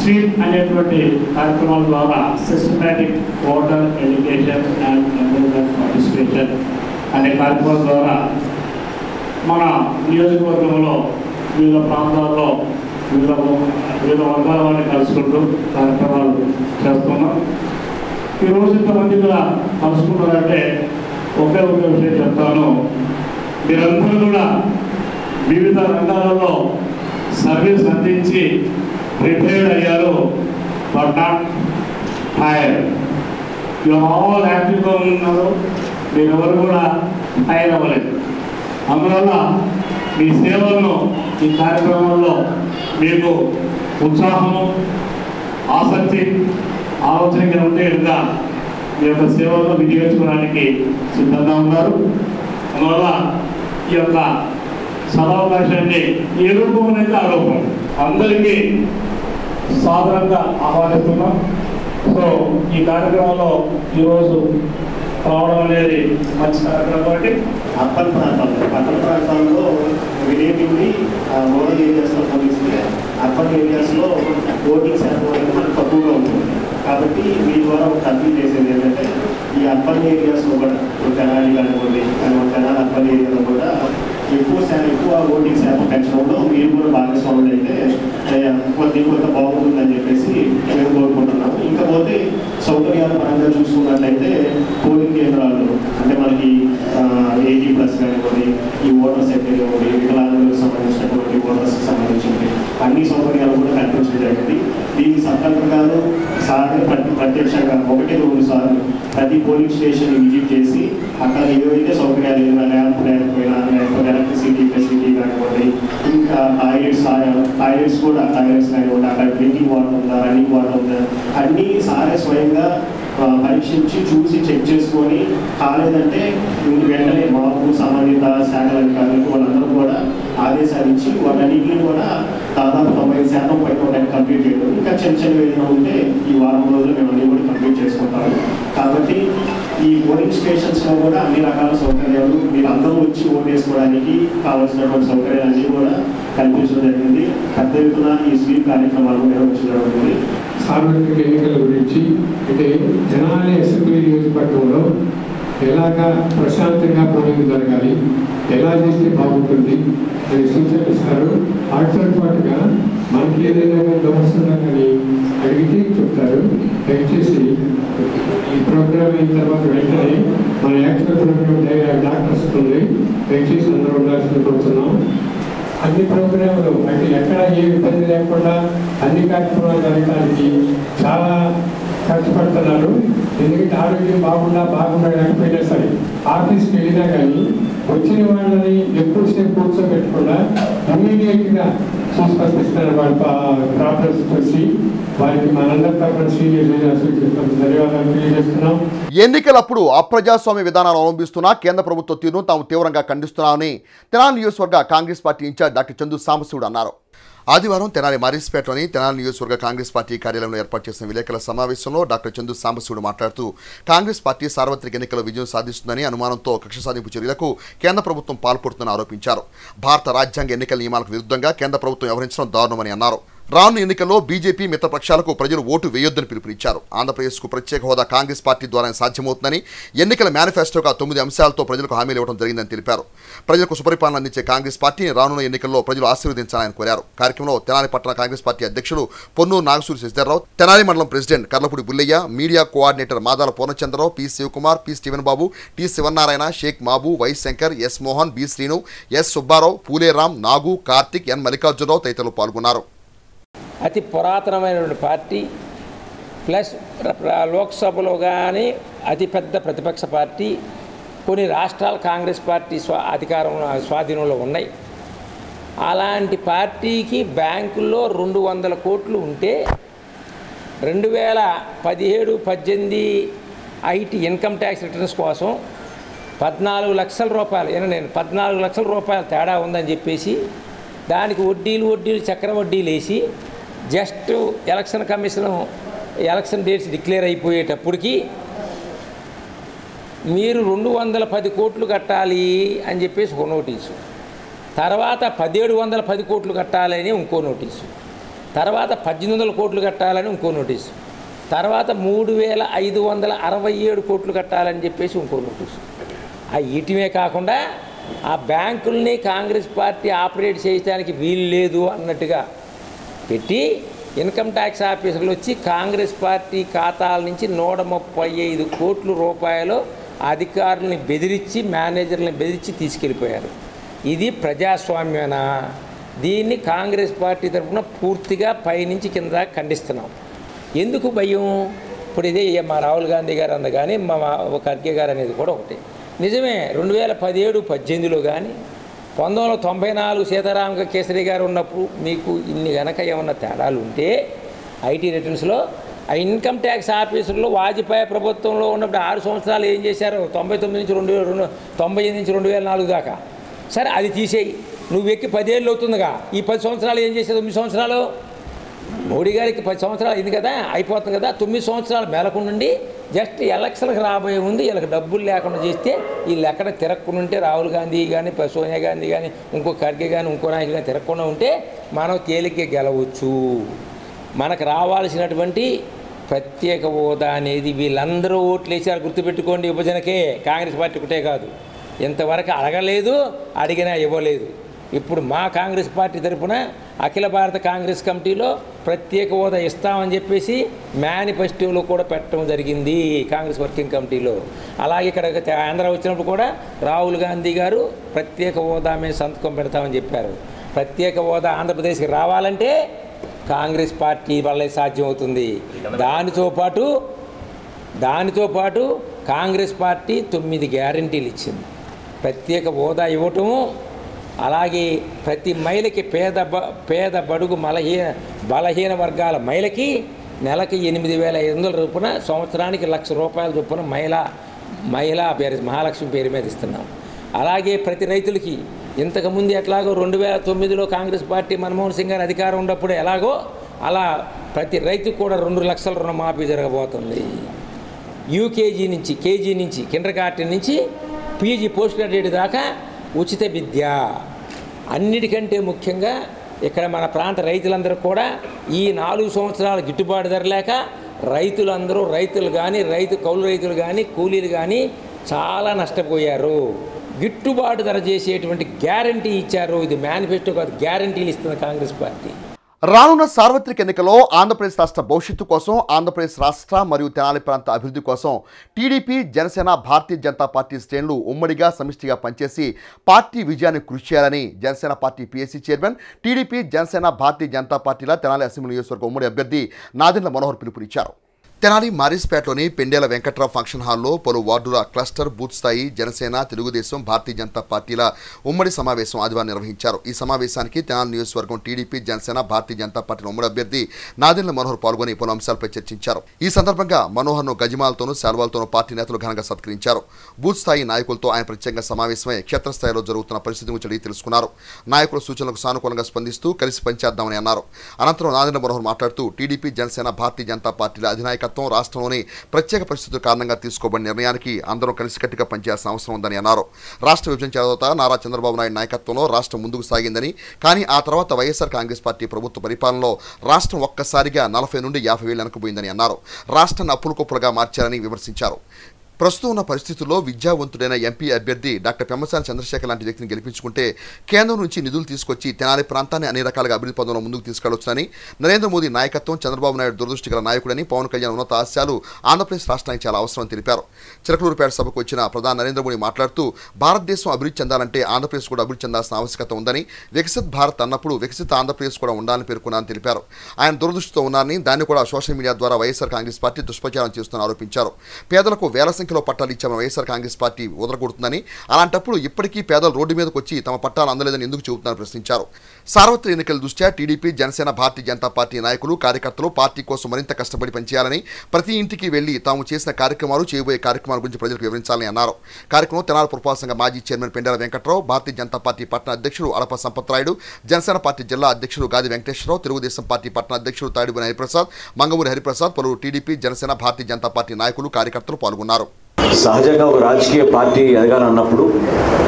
స్వీప్ అనేటువంటి కార్యక్రమాల ద్వారా systematic voter education and enrolment participation అనే కార్యక్రమాల ద్వారా మన నియోజకవర్గంలో వివిధ ప్రాంతాల్లో వివిధ వర్గాల వారిని కలుసుకుంటూ కార్యక్రమాలు చేస్తున్నాం. ఈరోజు ఇంతమంది కూడా కలుసుకుంటారంటే ఒకే విషయం చెప్తాను. మీరందరూ కూడా వివిధ రంగాలలో సర్వీస్ అందించి రిటైర్డ్ అయ్యారు, but not hire. You all యాక్టివ్గా ఉన్నారు, మీరెవరు కూడా హైర్ అవ్వలేదు. అందువల్ల మీ సేవలను ఈ కార్యక్రమంలో మీకు ఉత్సాహము, ఆసక్తి, ఆలోచన ఉంటే కనుక మీ యొక్క సేవలను వినియోగించుకోవడానికి సిద్ధంగా ఉన్నారు. అందువల్ల ఈ యొక్క సమావేశాన్ని ఏ రూపంలో ఆ రూపం అందరికీ సాధారణంగా ఆహ్వానిస్తున్నాం. సో ఈ కార్యక్రమంలో ఈరోజు రావడం అనేది మంచి కార్యక్రమం. కాబట్టి అర్బన్ ప్రాంతాలు, పట్టణ ప్రాంతాల్లో రిలేటివ్లీ రూరల్ ఏరియాస్లో పోలిస్తే అర్బన్ ఏరియాస్లో ఓటింగ్ శాతం అనేది మనకు తక్కువగా ఉంటుంది. కాబట్టి మీ ద్వారా ఒక అప్పీల్ చేసేది ఏంటంటే ఈ అర్బన్ ఏరియాస్లో కూడా తెనాలి కానివ్వండి, తెనాలి అర్బన్ ఏరియాలో కూడా ఎక్కువ ఓటింగ్ శాతం పెంచడంలో మీరు కూడా భాగస్వాములు అయితే కొంత బాగుంటుందని చెప్పేసి మేము కోరుకుంటున్నాము. ఇంకా పోతే సౌకర్యాల పరంగా చూసుకున్నట్లయితే పోలింగ్ కేంద్రాలు అంటే మనకి 80+ కానివ్వండి, ఈ ఓటర్స్ కానివ్వండి, వికలాంగులకు సంబంధించినటువంటి ఓటర్స్కి సంబంధించినవి అన్ని సౌకర్యాలు కూడా కల్పించడం జరిగింది. దీనికి సంకల్పం గారు సార్ ప్రత్యక్షంగా 1-2 సార్లు ప్రతి పోలింగ్ స్టేషన్ విజిట్ చేసి అక్కడ ఏవైతే సౌకర్యాలు ఏదైనా ల్యాంప్ లేకపోయినా, లేకపోతే ఎలక్ట్రిసిటీ ఫెసిలిటీ కానివ్వండి, ఇంకా టాయిలెట్స్ కూడా కానివ్వండి, అక్కడ డ్రింకింగ్ వాటర్ ఉందా, రన్నింగ్ వాటర్ ఉందా, అన్నీ సారే స్వయంగా పరీక్షించి చూసి చెక్ చేసుకొని కాలేదంటే వెంటనే మాకు సంబంధిత శాఖల అధికారులకు వాళ్ళందరూ కూడా ఆదేశాలు ఇచ్చి వాళ్ళన్నింటినీ కూడా దాదాపు 90% పైన కంప్లీట్ చేయడం. ఇంకా చిన్న ఏదైనా ఉంటే ఈ వారం రోజులు మేము అన్నీ కూడా కంప్లీట్ చేసుకుంటాము. కాబట్టి ఈ పోలింగ్ స్టేషన్స్లో కూడా అన్ని రకాల సౌకర్యాలు మీరు అందరూ వచ్చి ఓటు వేసుకోవడానికి కావాల్సినటువంటి సౌకర్యాలన్నీ కూడా కల్పించడం జరిగింది. పెద్ద ఎత్తున ఈ స్వీప్ కార్యక్రమాలు నిర్వహించడం జరిగింది. సార్వత్రిక ఎన్నికల గురించి అంటే తెనాలి అసెంబ్లీ నియోజకవర్గంలో ఎలాగా ప్రశాంతంగా పోలింగ్ జరగాలి, ఎలా చేస్తే బాగుంటుంది అని సూచనలు ఇస్తారు. వాటితో పాటుగా మనకి ఏదైనా డౌట్స్ ఉన్నా కానీ అడిగితే చెప్తారు. దయచేసి ఈ ప్రోగ్రామ్ అయిన తర్వాత వెంటనే మన యాక్చువల్ ప్రోగ్రామ్ డాక్టర్స్ ఉంది, దయచేసి అందరూ ఉండాల్సింది కోరుతున్నాం. అన్ని ప్రోగ్రాములు అంటే ఎక్కడ ఏ ఇబ్బంది లేకుండా అన్ని కార్యక్రమాలు జరగడానికి చాలా కష్టపడుతున్నారు. ఎందుకంటే ఆరోగ్యం బాగుండా లేకపోయినా సరే ఆఫీస్కి వెళ్ళినా కానీ వచ్చిన వాళ్ళని ఎక్కువసేపు కూర్చోబెట్టకుండా ఇమీడియట్గా చూసి పంపిస్తున్నారు. వాళ్ళ ప్రాబ్లమ్స్ చూసి వారికి మనందరి తరఫున సీనియర్ ధన్యవాదాలు తెలియజేస్తున్నాం. ఎన్నికలప్పుడు అప్రజాస్వామ్య విధానాలు అవలంబిస్తున్న కేంద్ర ప్రభుత్వ తీరును తాము తీవ్రంగా ఖండిస్తున్నామని తెనాలి నియోజకవర్గ Congress party in charge doctor Chandu Sambasivudu అన్నారు. ఆదివారం తెనాలి మారిస్పేటలోని తెనాలి నియోజకవర్గ కాంగ్రెస్ పార్టీ కార్యాలయంలో ఏర్పాటు చేసిన విలేకరుల సమావేశంలో డాక్టర్ చందు సాంబశివుడు మాట్లాడుతూ కాంగ్రెస్ పార్టీ సార్వత్రిక ఎన్నికల విజయం సాధిస్తుందని అనుమానంతో కక్ష సాధింపు చర్యలకు కేంద్ర ప్రభుత్వం పాల్పడుతుందని ఆరోపించారు. భారత రాజ్యాంగ ఎన్నికల నియమాలకు విరుద్ధంగా కేంద్ర ప్రభుత్వం వ్యవహరించడం దారుణమని అన్నారు. రానున్న ఎన్నికల్లో బీజేపీ మిత్రపక్షాలకు ప్రజలు ఓటు వేయొద్దని పిలుపునిచ్చారు. ఆంధ్రప్రదేశ్కు ప్రత్యేక హోదా కాంగ్రెస్ పార్టీ ద్వారానే సాధ్యమవుతుందని, ఎన్నికల మేనిఫెస్టోగా 9 అంశాలతో ప్రజలకు హామీలు ఇవ్వడం జరిగిందని తెలిపారు. ప్రజలకు సుపరిపాలన అందించే కాంగ్రెస్ పార్టీని రానున్న ఎన్నికల్లో ప్రజలు ఆశీర్వదించాలని కోరారు. కార్యక్రమంలో తెనాలి పట్టణ కాంగ్రెస్ పార్టీ అధ్యక్షుడు పొన్నూరు నాగసూరి శశిధర్రావు, తెనాలి మండలం president Karlapudi Bullaiah, media coordinator Madala Purnachandra Rao, P Sivakumar, P Steven Babu, T Sivanarayana, Sheikh Mabu, Y Shankar, S Mohan, B Srinu, S Subbarao, Pule Ram, Nagu, Karthik, N Mallikarjuna Rao తదితరులు పాల్గొన్నారు. అతి పురాతనమైనటువంటి పార్టీ ప్లస్ లోక్సభలో కానీ అతిపెద్ద ప్రతిపక్ష పార్టీ. కొన్ని రాష్ట్రాల కాంగ్రెస్ పార్టీ అధికారం స్వాధీనంలో ఉన్నాయి. అలాంటి పార్టీకి బ్యాంకుల్లో 200 కోట్లు ఉంటే 2017-18 ఐటీ ఇన్కమ్ ట్యాక్స్ రిటర్న్స్ కోసం 14 లక్షల రూపాయలు 14 లక్షల రూపాయలు తేడా ఉందని చెప్పేసి దానికి వడ్డీలు చక్ర వడ్డీలు వేసి just election commission election dates declare అయిపోయేటప్పటికి మీరు 210 కోట్లు కట్టాలి అని చెప్పేసి ఒక నోటీసు, తర్వాత 1710 కోట్లు కట్టాలని ఇంకో నోటీసు, తర్వాత 1800 కోట్లు కట్టాలని ఇంకో నోటీసు, తర్వాత 3567 కోట్లు కట్టాలని చెప్పేసి ఇంకో నోటీసు. వీటిమే కాకుండా ఆ బ్యాంకుల్ని కాంగ్రెస్ పార్టీ ఆపరేట్ చేయడానికి వీలు లేదు అన్నట్టుగా పెట్టి ఇన్కమ్ ట్యాక్స్ ఆఫీసర్లు వచ్చి కాంగ్రెస్ పార్టీ ఖాతాల నుంచి 135 కోట్ల రూపాయలు అధికారులని బెదిరించి మేనేజర్లను బెదిరించి తీసుకెళ్ళిపోయారు. ఇది ప్రజాస్వామ్యనా? దీన్ని కాంగ్రెస్ పార్టీ తరఫున పూర్తిగా పైనుంచి కింద ఖండిస్తున్నాం. ఎందుకు భయం? ఇప్పుడు ఇదే మా రాహుల్ గాంధీ గారు అన్న కానీ మా ఖర్గే గారు అనేది కూడా ఒకటి నిజమే. 2017-18లో కానీ 1994 సీతారామ కేసరి గారు ఉన్నప్పుడు మీకు ఇన్ని గనక ఏమన్నా తేడాలు ఉంటే ఐటీ రిటర్న్స్లో ఆ ఇన్కమ్ ట్యాక్స్ ఆఫీసర్లు వాజ్పేయి ప్రభుత్వంలో ఉన్నప్పుడు 6 సంవత్సరాలు ఏం చేశారు? 99 నుంచి 2004 దాకా. సరే అది తీసేయి, నువ్వు ఎక్కి 10 ఏళ్ళు అవుతుందిగా. ఈ 10 సంవత్సరాలు ఏం చేశారు? 9 సంవత్సరాలు మోడీ గారికి 10 సంవత్సరాలు అయింది కదా, అయిపోతుంది కదా. 9 సంవత్సరాలు మేలకు నుండి జస్ట్ ఎలక్షన్కి రాబోయే ముందు వీళ్ళకి డబ్బులు లేకుండా చేస్తే వీళ్ళు ఎక్కడ తిరగకుండా ఉంటే, రాహుల్ గాంధీ కానీ సోనియా గాంధీ కానీ ఇంకో ఖర్గే కానీ ఇంకో నాయకులు కానీ తిరగకుండా ఉంటే మనం తేలికే గెలవచ్చు. మనకు రావాల్సినటువంటి ప్రత్యేక హోదా అనేది వీళ్ళందరూ ఓట్లు వేసారు, గుర్తుపెట్టుకోండి. విభజనకే కాంగ్రెస్ పార్టీ ఒకటే కాదు, ఇంతవరకు అడగలేదు, అడిగినా ఇవ్వలేదు. ఇప్పుడు మా కాంగ్రెస్ పార్టీ తరఫున అఖిల భారత కాంగ్రెస్ కమిటీలో ప్రత్యేక హోదా ఇస్తామని చెప్పేసి మేనిఫెస్టోలో కూడా పెట్టడం జరిగింది కాంగ్రెస్ వర్కింగ్ కమిటీలో. అలాగే ఇక్కడ ఆంధ్ర వచ్చినప్పుడు కూడా రాహుల్ గాంధీ గారు ప్రత్యేక హోదా మీద సంతకం పెడతామని చెప్పారు. ప్రత్యేక హోదా ఆంధ్రప్రదేశ్కి రావాలంటే కాంగ్రెస్ పార్టీ వల్లే సాధ్యమవుతుంది. దానితో పాటు కాంగ్రెస్ పార్టీ 9 గ్యారంటీలు ఇచ్చింది. ప్రత్యేక హోదా ఇవ్వటము, అలాగే ప్రతి మహిళకి పేద బడుగు బలహీన వర్గాల మహిళకి నెలకి 8,500 చొప్పున, సంవత్సరానికి 1,00,000 రూపాయల చొప్పున మహిళా పేరు మహాలక్ష్మి పేరు మీద ఇస్తున్నాం. అలాగే ప్రతి రైతులకి ఇంతకుముందు ఎట్లాగో 2009లో కాంగ్రెస్ పార్టీ మన్మోహన్ సింగ్ గారు అధికారం ఉన్నప్పుడు ఎలాగో అలా ప్రతి రైతుకు కూడా 2 లక్షల రుణమాఫీ జరగబోతుంది. కేజీ నుంచి కిండర్ గార్టెన్ నుంచి పీజీ పోస్ట్ గ్రాడ్యుయేట్ దాకా ఉచిత విద్య. అన్నిటికంటే ముఖ్యంగా ఇక్కడ మన ప్రాంత రైతులందరూ కూడా ఈ 4 సంవత్సరాల గిట్టుబాటు ధర లేక రైతులు కానీ కౌలు రైతులు కానీ కూలీలు కానీ చాలా నష్టపోయారు. గిట్టుబాటు ధర చేసేటువంటి గ్యారంటీ ఇచ్చారు. ఇది మేనిఫెస్టో కాదు, గ్యారంటీలు ఇస్తున్న కాంగ్రెస్ పార్టీ. రానున్న సార్వత్రిక ఎన్నికల్లో ఆంధ్రప్రదేశ్ రాష్ట్ర భవిష్యత్తు కోసం, ఆంధ్రప్రదేశ్ రాష్ట్ర మరియు తెనాలి ప్రాంత అభివృద్ధి కోసం టీడీపీ, జనసేన, భారతీయ జనతా పార్టీ శ్రేణులు ఉమ్మడిగా సమిష్టిగా పనిచేసి పార్టీ విజయాన్ని కృషి చేయాలని Janasena party PAC chairman, TDP, Janasena, Bharatiya Janata పార్టీల తెనాలి అసెంబ్లీ నియోజకవర్గ ఉమ్మడి అభ్యర్థి నాదెండ్ల మనోహర్ పిలుపునిచ్చారు. తెనాలి మారిస్పేటలోని పెండేల వెంకట్రావు ఫంక్షన్ హాల్లో పలు వార్డుల క్లస్టర్ బూత్ స్థాయి జనసేన తెలుగుదేశం భారతీయ జనతా పార్టీల ఉమ్మడి సమావేశం ఆదివారం నిర్వహించారు. ఈ సమావేశానికి తెనాలి నియోజకవర్గం టీడీపీ జనసేన భారతీయ జనతా పార్టీల ఉమ్మడి అభ్యర్థి నాదెండ్ల మనోహర్ పాల్గొని పలు అంశాలపై చర్చించారు. ఈ సందర్భంగా మనోహర్ను గజమాలతోనూ శాల్వాలతోనూ పార్టీ నేతలు ఘనంగా సత్కరించారు. బూత్ స్థాయి నాయకులతో ఆయన ప్రత్యేకంగా సమావేశమై క్షేత్రస్థాయిలో జరుగుతున్న పరిస్థితి గురించి అడిగి తెలుసుకున్నారు. నాయకుల సూచనలకు సానుకూలంగా స్పందిస్తూ కలిసి పనిచేద్దామని అన్నారు. అనంతరం నాదెండ్ల మనోహర్ మాట్లాడుతూ టీడీపీ జనసేన భారతీయ జనతా పార్టీల అధినాయకత్వం రాష్ట్రంలోని ప్రత్యేక పరిస్థితుల కారణంగా తీసుకోబడిన నిర్ణయానికి అందరూ కలిసికట్టుగా పనిచేయాల్సిన అవసరం ఉందని అన్నారు. రాష్ట్ర విభజన తర్వాత నారా చంద్రబాబు నాయుడు నాయకత్వంలో రాష్ట్రం ముందుకు సాగిందని, కానీ ఆ తర్వాత వైఎస్ఆర్ కాంగ్రెస్ పార్టీ ప్రభుత్వ పరిపాలనలో రాష్ట్రం ఒక్కసారిగా 40 నుండి 50 వేలు వెనకపోయిందని అన్నారు. రాష్ట్రాన్ని అప్పుల కుప్పలుగా మార్చారని విమర్శించారు. ప్రస్తుతం ఉన్న పరిస్థితుల్లో విద్యావంతుడైన ఎంపీ అభ్యర్థి డాక్టర్ పెమ్మసాని చంద్రశేఖర్ లాంటి వ్యక్తిని గెలిపించుకుంటే కేంద్రం నుంచి నిధులు తీసుకొచ్చి తెనాలి ప్రాంతాన్ని అన్ని రకాలుగా అభివృద్ధి పదంలో ముందుకు తీసుకెళ్లొచ్చునని, నరేంద్ర మోదీ నాయకత్వం చంద్రబాబు నాయుడు దురదృష్టి గల నాయకుడని, పవన్ కళ్యాణ్ ఉన్నత ఆశయాలు ఆంధ్రప్రదేశ్ రాష్ట్రానికి చాలా అవసరమని తెలిపారు. చిలకలూరుపేట సభకు వచ్చిన ప్రధాని నరేంద్ర మోదీ మాట్లాడుతూ భారతదేశం అభివృద్ధి చెందాలంటే ఆంధ్రప్రదేశ్ కూడా అభివృద్ధి చెందాల్సిన ఆవశ్యకత ఉందని, వికసిత్ భారత్ అన్నప్పుడు వికసిత ఆంధ్రప్రదేశ్ కూడా ఉండాలని పేర్కొన్నారని తెలిపారు. ఆయన దురదృష్టితో ఉన్నారని, దాన్ని కూడా సోషల్ మీడియా ద్వారా వైఎస్ఆర్ కాంగ్రెస్ పార్టీ దుష్ప్రచారం చేస్తుందని ఆరోపించారు. పేదలకు వేల సంఖ్యలో పట్టాలు ఇచ్చామని వైఎస్ఆర్ కాంగ్రెస్ పార్టీ ఉదరగొడుతుందని, అలాంటప్పుడు ఇప్పటికీ పేదలు రోడ్డు మీదకు వచ్చి తమ పట్టాలు అందలేదని ఎందుకు చెబుతున్నారని ప్రశ్నించారు. సార్వత్రిక ఎన్నికల దృష్ట్యా టీడీపీ జనసేన భారతీయ జనతా పార్టీ నాయకులు కార్యకర్తలు పార్టీ కోసం మరింత కష్టపడి పనిచేయాలని, ప్రతి ఇంటికి వెళ్లి తాము చేసిన కార్యక్రమాలు చేయబోయే కార్యక్రమాల గురించి ప్రజలకు వివరించాలని అన్నారు. కార్యక్రమంలో తెనాలి పురపాలక సంఘ మాజీ చైర్మన్ పెండేల వెంకట్రావు, భారతీయ జనతా పార్టీ పట్టణ అధ్యక్షుడు అడప సంపత్రాయుడు, జనసేన పార్టీ జిల్లా అధ్యక్షుడు గాది వెంకటేశ్వరరావు, తెలుగుదేశం పార్టీ పట్టణ అధ్యక్షుడు తాడిబోని హరిప్రసాద్, మంగమూరి హరిప్రసాద్, పలువురు టీడీపీ జనసేన భారతీయ జనతా పార్టీ నాయకులు కార్యకర్తలు పాల్గొన్నారు. సహజంగా ఒక రాజకీయ పార్టీ ఎదగాలన్నప్పుడు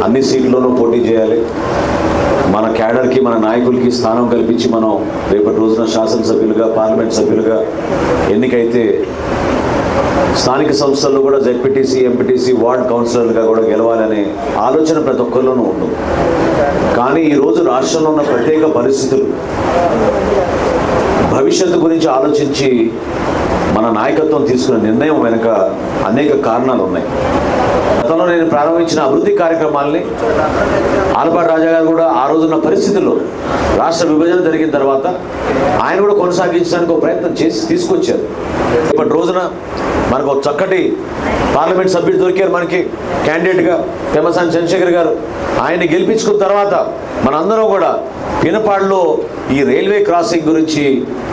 అన్ని సీట్లోనూ పోటీ చేయాలి. మన క్యాడర్కి మన నాయకులకి స్థానం కల్పించి మనం రేపటి రోజున శాసనసభ్యులుగా పార్లమెంట్ సభ్యులుగా ఎన్నికైతే స్థానిక సంస్థల్లో కూడా జెడ్పీటీసీ ఎంపీటీసీ వార్డ్ కౌన్సిలర్లుగా కూడా గెలవాలనే ఆలోచన ప్రతి ఒక్కరిలోనూ ఉంటుంది. కానీ ఈరోజు రాష్ట్రంలో ఉన్న ప్రత్యేక పరిస్థితులు భవిష్యత్తు గురించి ఆలోచించి మన నాయకత్వం తీసుకున్న నిర్ణయం వెనుక అనేక కారణాలు ఉన్నాయి. గతంలో నేను ప్రారంభించిన అభివృద్ధి కార్యక్రమాలని ఆలపాటి రాజా గారు కూడా ఆ రోజున్న పరిస్థితుల్లో రాష్ట్ర విభజన జరిగిన తర్వాత ఆయన కూడా కొనసాగించడానికి ఒక ప్రయత్నం చేసి తీసుకొచ్చారు. ఇప్పటి రోజున మనకు ఒక చక్కటి పార్లమెంట్ సభ్యుడు దొరికారు మనకి క్యాండిడేట్గా పెమ్మసాని చంద్రశేఖర్ గారు. ఆయన్ని గెలిపించుకున్న తర్వాత మనందరం కూడా పినపాడులో ఈ రైల్వే క్రాసింగ్ గురించి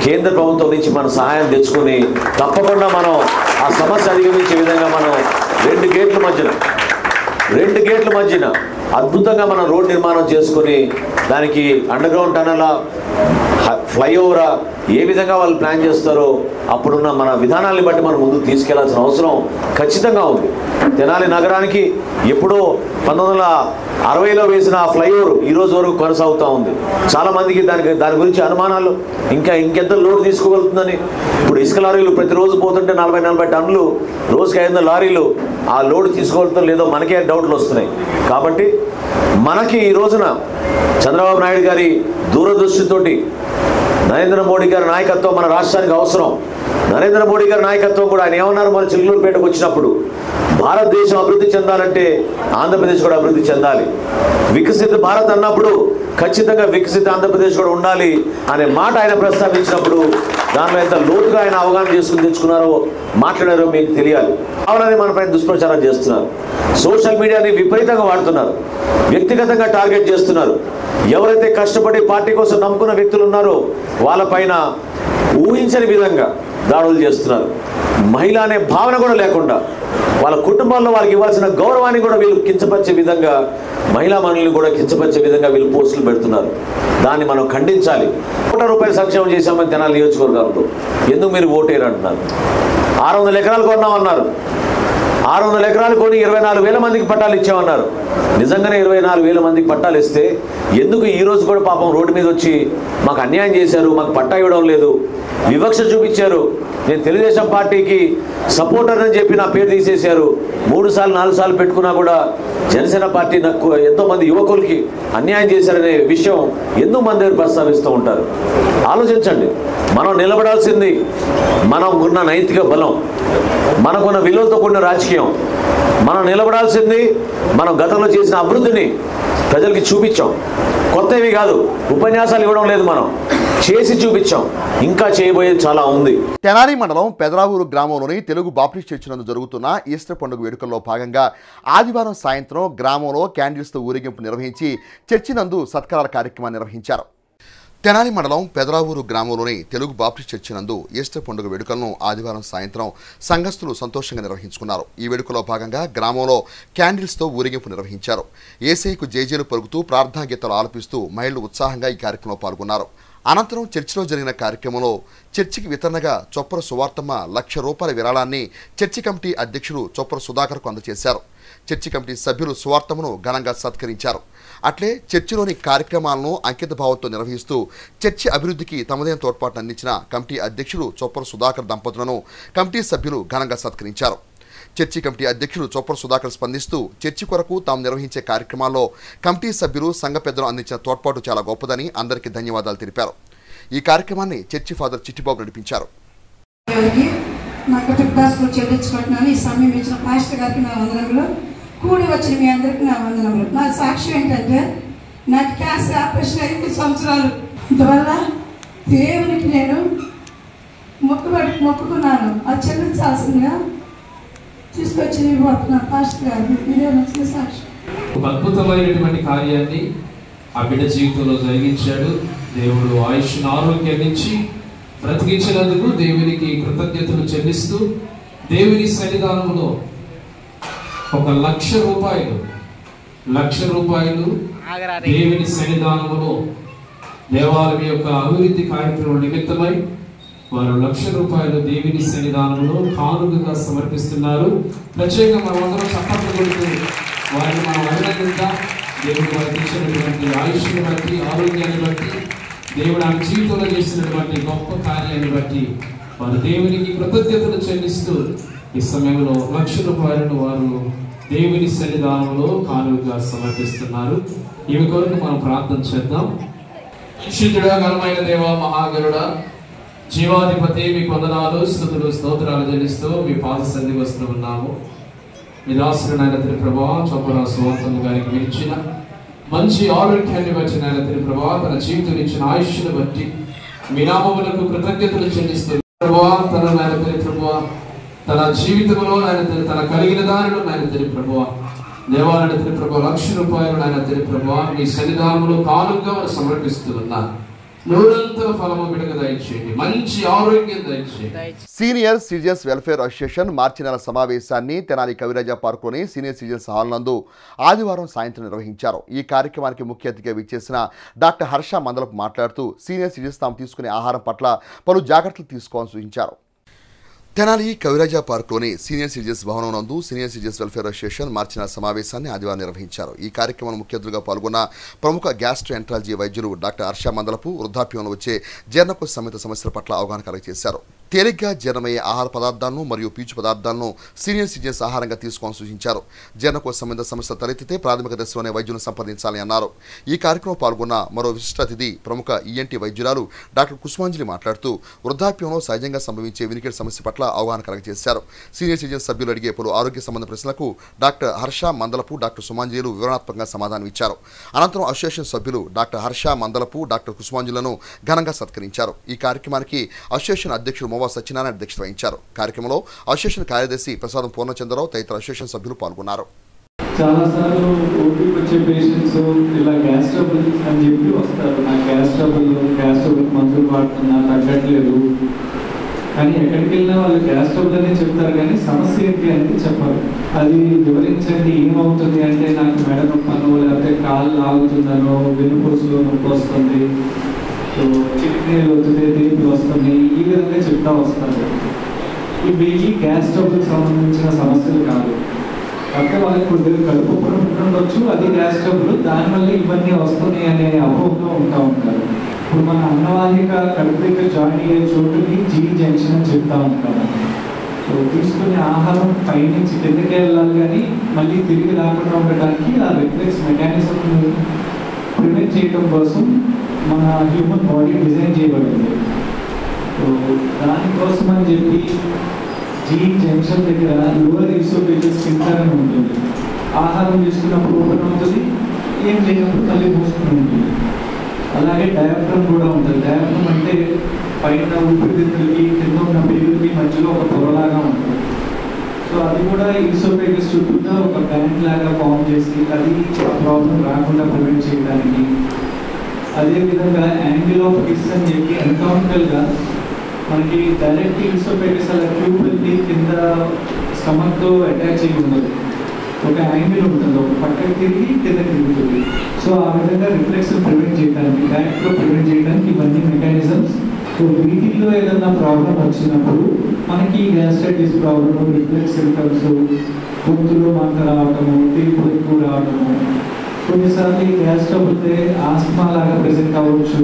కేంద్ర ప్రభుత్వం నుంచి మన సహాయం తెచ్చుకొని తప్పకుండా మనం ఆ సమస్య అధిగమించే విధంగా మనం 2 గేట్ల మధ్యన అద్భుతంగా మనం రోడ్ నిర్మాణం చేసుకొని దానికి అండర్ గ్రౌండ్ టనలా ఫ్లైఓవరా ఏ విధంగా వాళ్ళు ప్లాన్ చేస్తారో అప్పుడున్న మన విధానాన్ని బట్టి మనం ముందుకు తీసుకెళ్లాల్సిన అవసరం ఖచ్చితంగా ఉంది. తెనాలి నగరానికి ఎప్పుడో 1960లో వేసిన ఆ ఫ్లైఓవర్ ఈ రోజు వరకు కొనసాగుతూ ఉంది. చాలామందికి దాని గురించి అనుమానాలు, ఇంకెంత లోడ్ తీసుకోగలుగుతుందని. ఇప్పుడు ఇసుక లారీలు ప్రతిరోజు పోతుంటే 40-40 టన్నులు, రోజుకి 500 లారీలు ఆ లోడ్ తీసుకోగలుగుతాం లేదో మనకే డౌట్లు వస్తున్నాయి. కాబట్టి మనకి ఈ రోజున చంద్రబాబు నాయుడు గారి దూరదృష్టితోటి నరేంద్ర మోడీ గారి నాయకత్వం మన రాష్ట్రానికి అవసరం. నరేంద్ర మోడీ గారి నాయకత్వం కూడా ఆయన ఏమన్నారు మన చిలుకలూరుపేటకు వచ్చినప్పుడు, భారతదేశం అభివృద్ధి చెందాలంటే ఆంధ్రప్రదేశ్ కూడా అభివృద్ధి చెందాలి. వికసిత భారత్ అన్నప్పుడు ఖచ్చితంగా వికసిత ఆంధ్రప్రదేశ్ కూడా ఉండాలి అనే మాట ఆయన ప్రస్తావించినప్పుడు దానిలో ఎంత లోతుగా ఆయన అవగాహన చేసుకుని తెచ్చుకున్నారో మాట్లాడారో మీకు తెలియాలి. కావాలని మన పైన దుష్ప్రచారం చేస్తున్నారు. సోషల్ మీడియాని విపరీతంగా వాడుతున్నారు. వ్యక్తిగతంగా టార్గెట్ చేస్తున్నారు. ఎవరైతే కష్టపడి పార్టీ కోసం నమ్ముకున్న వ్యక్తులు ఉన్నారో వాళ్ళపైన ఊహించని విధంగా దాడులు చేస్తున్నారు. మహిళ అనే భావన కూడా లేకుండా వాళ్ళ కుటుంబాల్లో వాళ్ళకి ఇవ్వాల్సిన గౌరవాన్ని కూడా వీళ్ళు కించపరిచే విధంగా, మహిళా మనుల్ని కూడా కించపరిచే విధంగా వీళ్ళు పోస్టులు పెడుతున్నారు. దాన్ని మనం ఖండించాలి. ₹1 సంక్షేమం చేశామని తెనాలి నియోజకవర్గాలతో ఎందుకు మీరు ఓటేరు అంటున్నారు. 600 ఎకరాలు కొన్నామన్నారు. 600 ఎకరాలు కొని 24,000 మందికి పట్టాలు ఇచ్చామన్నారు. నిజంగానే 24,000 మందికి పట్టాలు ఇస్తే ఎందుకు ఈ రోజు కూడా పాపం రోడ్డు మీద వచ్చి మాకు అన్యాయం చేశారు, మాకు పట్టా ఇవ్వడం లేదు, వివక్ష చూపించారు, నేను తెలుగుదేశం పార్టీకి సపోర్టర్ అని చెప్పి నా పేరు తీసేశారు, 3 సార్లు 4 సార్లు పెట్టుకున్నా కూడా జనసేన పార్టీ నాకు ఎంతోమంది యువకులకి అన్యాయం చేశారనే విషయం ఎందుకు మన దగ్గర ప్రస్తావిస్తూ ఉంటారు. ఆలోచించండి. మనం నిలబడాల్సింది మనకున్న నైతిక బలం, మనకున్న విలువలతో కూడిన రాజకీయం. మనం నిలబడాల్సింది మనం గతంలో చేసిన అభివృద్ధిని ప్రజలకి చూపించాం. కొత్తవి కాదు, ఉపన్యాసాలు ఇవ్వడం లేదు. మనం చేసి చూపించాం, ఇంకా చేయబోయేది చాలా ఉంది. తెనాలి మండలం పెదరావూరు గ్రామంలోని తెలుగు బాప్టిస్ట్ చర్చి నందు జరుగుతున్న ఈస్టర్ పండుగ వేడుకల్లో భాగంగా ఆదివారం సాయంత్రం గ్రామంలో క్యాండిల్స్తో ఊరేగింపు నిర్వహించి చర్చి నందు సత్కారాల కార్యక్రమాన్ని నిర్వహించారు. తెనాలి మండలం పెదరావూరు గ్రామంలోని తెలుగు బాప్టిస్ట్ చర్చి నందు ఈస్టర్ పండుగ వేడుకలను ఆదివారం సాయంత్రం సంఘస్థులు సంతోషంగా నిర్వహించుకున్నారు. ఈ వేడుకలో భాగంగా గ్రామంలో క్యాండిల్స్తో ఊరేగింపు నిర్వహించారు. యేసయ్యకు జేజేలు పలుకుతూ ప్రార్థనా గీతాలు ఆలపిస్తూ మహిళలు ఉత్సాహంగా ఈ కార్యక్రమంలో పాల్గొన్నారు. అనంతరం చర్చిలో జరిగిన కార్యక్రమంలో చర్చికి వితరణగా చొప్పర సువార్తమ్మ ₹1,00,000 విరాళాన్ని చర్చి కమిటీ అధ్యక్షుడు చొప్పర సుధాకర్కు అందజేశారు. చర్చి కమిటీ సభ్యులు సువార్తమ్మను ఘనంగా సత్కరించారు. అట్లే చర్చిలోని కార్యక్రమాలను అంకిత భావంతో నిర్వహిస్తూ చర్చి అభివృద్ధికి తమదైన తోడ్పాటును అందించిన కమిటీ అధ్యక్షుడు చొప్పర సుధాకర్ దంపతులను కమిటీ సభ్యులు ఘనంగా సత్కరించారు. చర్చి కమిటీ అధ్యక్షుడు చొప్పర సుధాకర్ స్పందిస్తూ చర్చి కొరకు తాము నిర్వహించే కార్యక్రమాల్లో కమిటీ సభ్యులు సంఘ పెద్దలు అందించిన తోడ్పాటు చాలా గొప్పదని అందరికీ ధన్యవాదాలు తెలిపారు. ఈ కార్యక్రమాన్ని చర్చి ఫాదర్ చిట్టిబాబు నడిపించారు. చెల్లించుకుంటున్నాను. ఈ సమయం ఇచ్చిన పాస్టర్ గారికి నా వందనములు, కూడి వచ్చిన మీ అందరికీ నా వందనములు. నా సాక్ష్యం ఏంటంటే నాకు క్యాన్సర్ ఆపరేషన్ 5 సంవత్సరాలు. ఇందువల్ల దేవునికి నేను మొక్కుకున్నాను. అది చెల్లించాల్సిందిగా తీసుకొచ్చి పోతున్నాను పాస్టర్ గారు. ఇదే నచ్చిన సాక్ష్యం. ఒక అద్భుతమైనటువంటి కార్యాన్ని ఆ బిడ్డ జీవితంలో జరిగించాడు. దేవుడు ఆయుష్ను ఆరోగ్యాన్ని ఇచ్చి బ్రతికించినందుకు దేవునికి కృతజ్ఞతలు చెల్లిస్తూ దేవుని సన్నిధానంలో ₹1,00,000 దేవుని సన్నిధానంలో దేవాలయం యొక్క అభివృద్ధి కార్యక్రమం నిమిత్తమై వారు ₹1,00,000 దేవుని సన్నిధానంలో కానుకగా సమర్పిస్తున్నారు. ప్రత్యేకంగా మనమందరం చప్పట్లు కొడుతూ వారిని మనం అభినందిద్దాం. దేవుడు వారికి ఇచ్చినటువంటి ఆయుష్ని బట్టి, ఆరోగ్యాన్ని బట్టి, దేవుడు ఆమె జీవితంలో చేసినటువంటి గొప్ప కార్యాన్ని బట్టి వారు దేవునికి కృతజ్ఞతలు చెల్లిస్తూ ఈ సమయంలో ₹1,00,000 వారు దేవుని సన్నిధానంలో కానుకగా సమర్పిస్తున్నారు. ఇవి కొరకు మనం ప్రార్థన చేద్దాం. శుద్ధుడా, ఘనమైన దేవ, మహాగరుడా, జీవాధిపతి, మీ వందనాలు, స్తుతులు, స్తోత్రాలు చెల్లిస్తూ మీ పాద సన్నిధికి వస్తూ ఉన్నాము. మీ దాసుడైన తండ్రి ప్రభువా, చొప్పర సువార్తమ్మ గారికి మించిన మంచి ఆరోగ్యాన్ని బట్టి నాయన తండ్రి ప్రభువా, తన జీవితం ఇచ్చిన ఆయుష్ను బట్టి మీ నామములకు కృతజ్ఞతలు చెల్లిస్తూ ప్రభువా, తన నాయన తండ్రి ప్రభువా, తన జీవితంలో నాయన తండ్రి తన కలిగిన దానిలో నాయన తండ్రి ప్రభువా, దేవాలయ తండ్రి ప్రభువా, ₹1,00,000 నాయన తండ్రి ప్రభువా మీ సన్నిధానంలో కానుకగా వారు సమర్పిస్తూ ఉన్నారు. సీనియర్ సిటిజన్స్ వెల్ఫేర్ అసోసియేషన్ మార్చి నెల సమావేశాన్ని తెనాలి కవిరాజా పార్కులోని సీనియర్ సిటిజన్స్ హాల్ నందు ఆదివారం సాయంత్రం నిర్వహించారు. ఈ కార్యక్రమానికి ముఖ్య అతిథిగా విచ్చేసిన డాక్టర్ హర్ష మందలపు మాట్లాడుతూ సీనియర్ సిటిజన్స్ తాము తీసుకునే ఆహారం పట్ల పలు జాగ్రత్తలు తీసుకోవాలని సూచించారు. తెనాలి కవిరాజా పార్కులోని సీనియర్ సిటిజన్స్ భవనం నందు సీనియర్ సిటిజన్స్ వెల్ఫేర్ అసోసియేషన్ మార్చి నెల సమావేశాన్ని ఆదివారం నిర్వహించారు. ఈ కార్యక్రమంలో ముఖ్య అతిథులుగా పాల్గొన్న ప్రముఖ గ్యాస్ట్రోఎంట్రాలజీ వైద్యులు డాక్టర్ హర్ష మందలపు వృద్ధాప్యంలో వచ్చే జీర్ణకోశ సంబంధిత సమస్యల పట్ల అవగాహన కలగజేశారు. తేలిగ్గా జీర్ణమయ్యే ఆహార పదార్థాలను మరియు పీచు పదార్థాలను సీనియర్ సిటిజన్స్ ఆహారంగా తీసుకోవాలని సూచించారు. జీర్ణకోశ సంబంధ సమస్యలు తలెత్తితే ప్రాథమిక దశలోనే వైద్యులను సంప్రదించాలని అన్నారు. ఈ కార్యక్రమం పాల్గొన్న మరో విశిష్ట అతిథి ప్రముఖ ఈఎన్టీ వైద్యురాలు డాక్టర్ కుసుమాంజలి మాట్లాడుతూ వృద్ధాప్యంలో సహజంగా సంభవించే వినికిడి సమస్య పట్ల అవగాహన కలగజేశారు. సీనియర్ సిటిజన్స్ సభ్యులు అడిగే పలు ఆరోగ్య సంబంధ ప్రశ్నలకు డాక్టర్ హర్ష మందలపు, డాక్టర్ సుమాంజలిలు వివరణాత్మకంగా సమాధానం ఇచ్చారు. అనంతరం అసోసియేషన్ సభ్యులు డాక్టర్ హర్ష మందలపు, డాక్టర్ కుసుమాంజులను ఘనంగా సత్కరించారు. ఈ కార్యక్రమానికి అసోసియేషన్ అధ్యక్షుడు మోవా సత్యనారాయణ అధ్యక్షత వహించారు. కార్యక్రమంలో అసోసియేషన్ కార్యదర్శి ప్రసాదం పూర్ణచంద్రరావు తదితర అసోసియేషన్ సభ్యులు పాల్గొన్నారు. చాలాసార్లు ఓపీకి వచ్చే పేషెంట్స్ ఇలా గ్యాస్ ట్రబుల్ అని చెప్పి వస్తారు. నాకు గ్యాస్ ట్రబుల్ మందులు వాడుతున్నా, తగ్గట్లేదు. కానీ ఎక్కడికి వెళ్ళినా వాళ్ళు గ్యాస్ ట్రబుల్ అనే చెప్తారు, కానీ సమస్య ఏంటి అంటే చెప్పరు. అది వివరించండి, ఏమవుతుంది అంటే నాకు మెడ నొప్పను, లేకపోతే కాళ్ళు లాగుతుందనో, వెన్నుపూసలో నొప్పి వస్తుంది, చిట్నీళ్ళు వస్తుంది, తీపి వస్తుంది, ఈ విధంగా చెప్తా వస్తారు. ఇవి గ్యాస్ ట్రబుల్కి సంబంధించిన సమస్యలు కాదు. అంటే వాళ్ళకి కొద్దిగా కడుపు ఉండొచ్చు, అది గ్యాస్ ట్రబుల్, దానివల్ల ఇవన్నీ వస్తున్నాయి అనే అపోహలో ఉంటారు. ఇప్పుడు మన అన్నవాహిక కడుపు దగ్గర జాయిన్ అయ్యే చోటుని జీ జంక్షన్ అని చెప్తా ఉంటారు. సో తీసుకునే ఆహారం పైనుంచి కిందకి వెళ్ళాలి, కానీ మళ్ళీ తిరిగి రాకుండా ఉండడానికి ఆ రిఫ్లెక్స్ మెకానిజం ప్రివెంట్ చేయడం కోసం మన హ్యూమన్ బాడీ డిజైన్ చేయబడింది. సో దానికోసం అని చెప్పి జీ జంక్షన్ దగ్గర లోవర్ ఈసోఫేజియల్ స్ఫింక్టర్ అని ఉంటుంది. ఆహారం తీసుకున్నప్పుడు ఓపెన్ అవుతుంది, ఏం లేనప్పుడు మళ్ళీ మూసుకుని ఉంటుంది. అలాగే డయాఫ్రమ్ కూడా ఉంటుంది. డయాఫ్రమ్ అంటే పైన ఊపిరితిత్తులకి కింద ఉన్న పేగులకి మధ్యలో ఒక పొరలాగా ఉంటుంది. సో అది కూడా ఈసోఫేగస్ చుట్టూ ఒక బ్యాండ్ లాగా ఫామ్ చేసి అది ప్రాబ్లం రాకుండా ప్రివెంట్ చేయడానికి. అదేవిధంగా యాంగిల్ ఆఫ్ కిస్ అని చెప్పి ఎన్కౌంటర్గా మనకి డైరెక్ట్ ఈసోఫేగస్ అలా ట్యూబుల్ని కింద స్టమక్తో అటాచ్ అయ్యి ఉండదు, ఒక యాంగిల్ ఉంటుంది, ఒక పక్కకి తిరిగి కింద తిరుగుతుంది. సో ఆ విధంగా రిఫ్లెక్స్ ప్రివెంట్ చేయడానికి, బ్యాక్లో ప్రివెంట్ చేయడానికి ఇవన్నీ మెకానిజమ్స్. సో వీటిల్లో ఏదన్నా ప్రాబ్లం వచ్చినప్పుడు మనకి గ్యాస్ట్రైటిస్ ప్రాబ్లమ్, రిఫ్లెక్స్ సింప్టమ్స్, గొంతులో మంట రావటము, తీర్పు ఎక్కువ రావటము, కొన్నిసార్లు ఈ గ్యాస్ ట్రబుల్తే ఆస్మా లాగా ప్రెజెంట్ అవ్వచ్చు,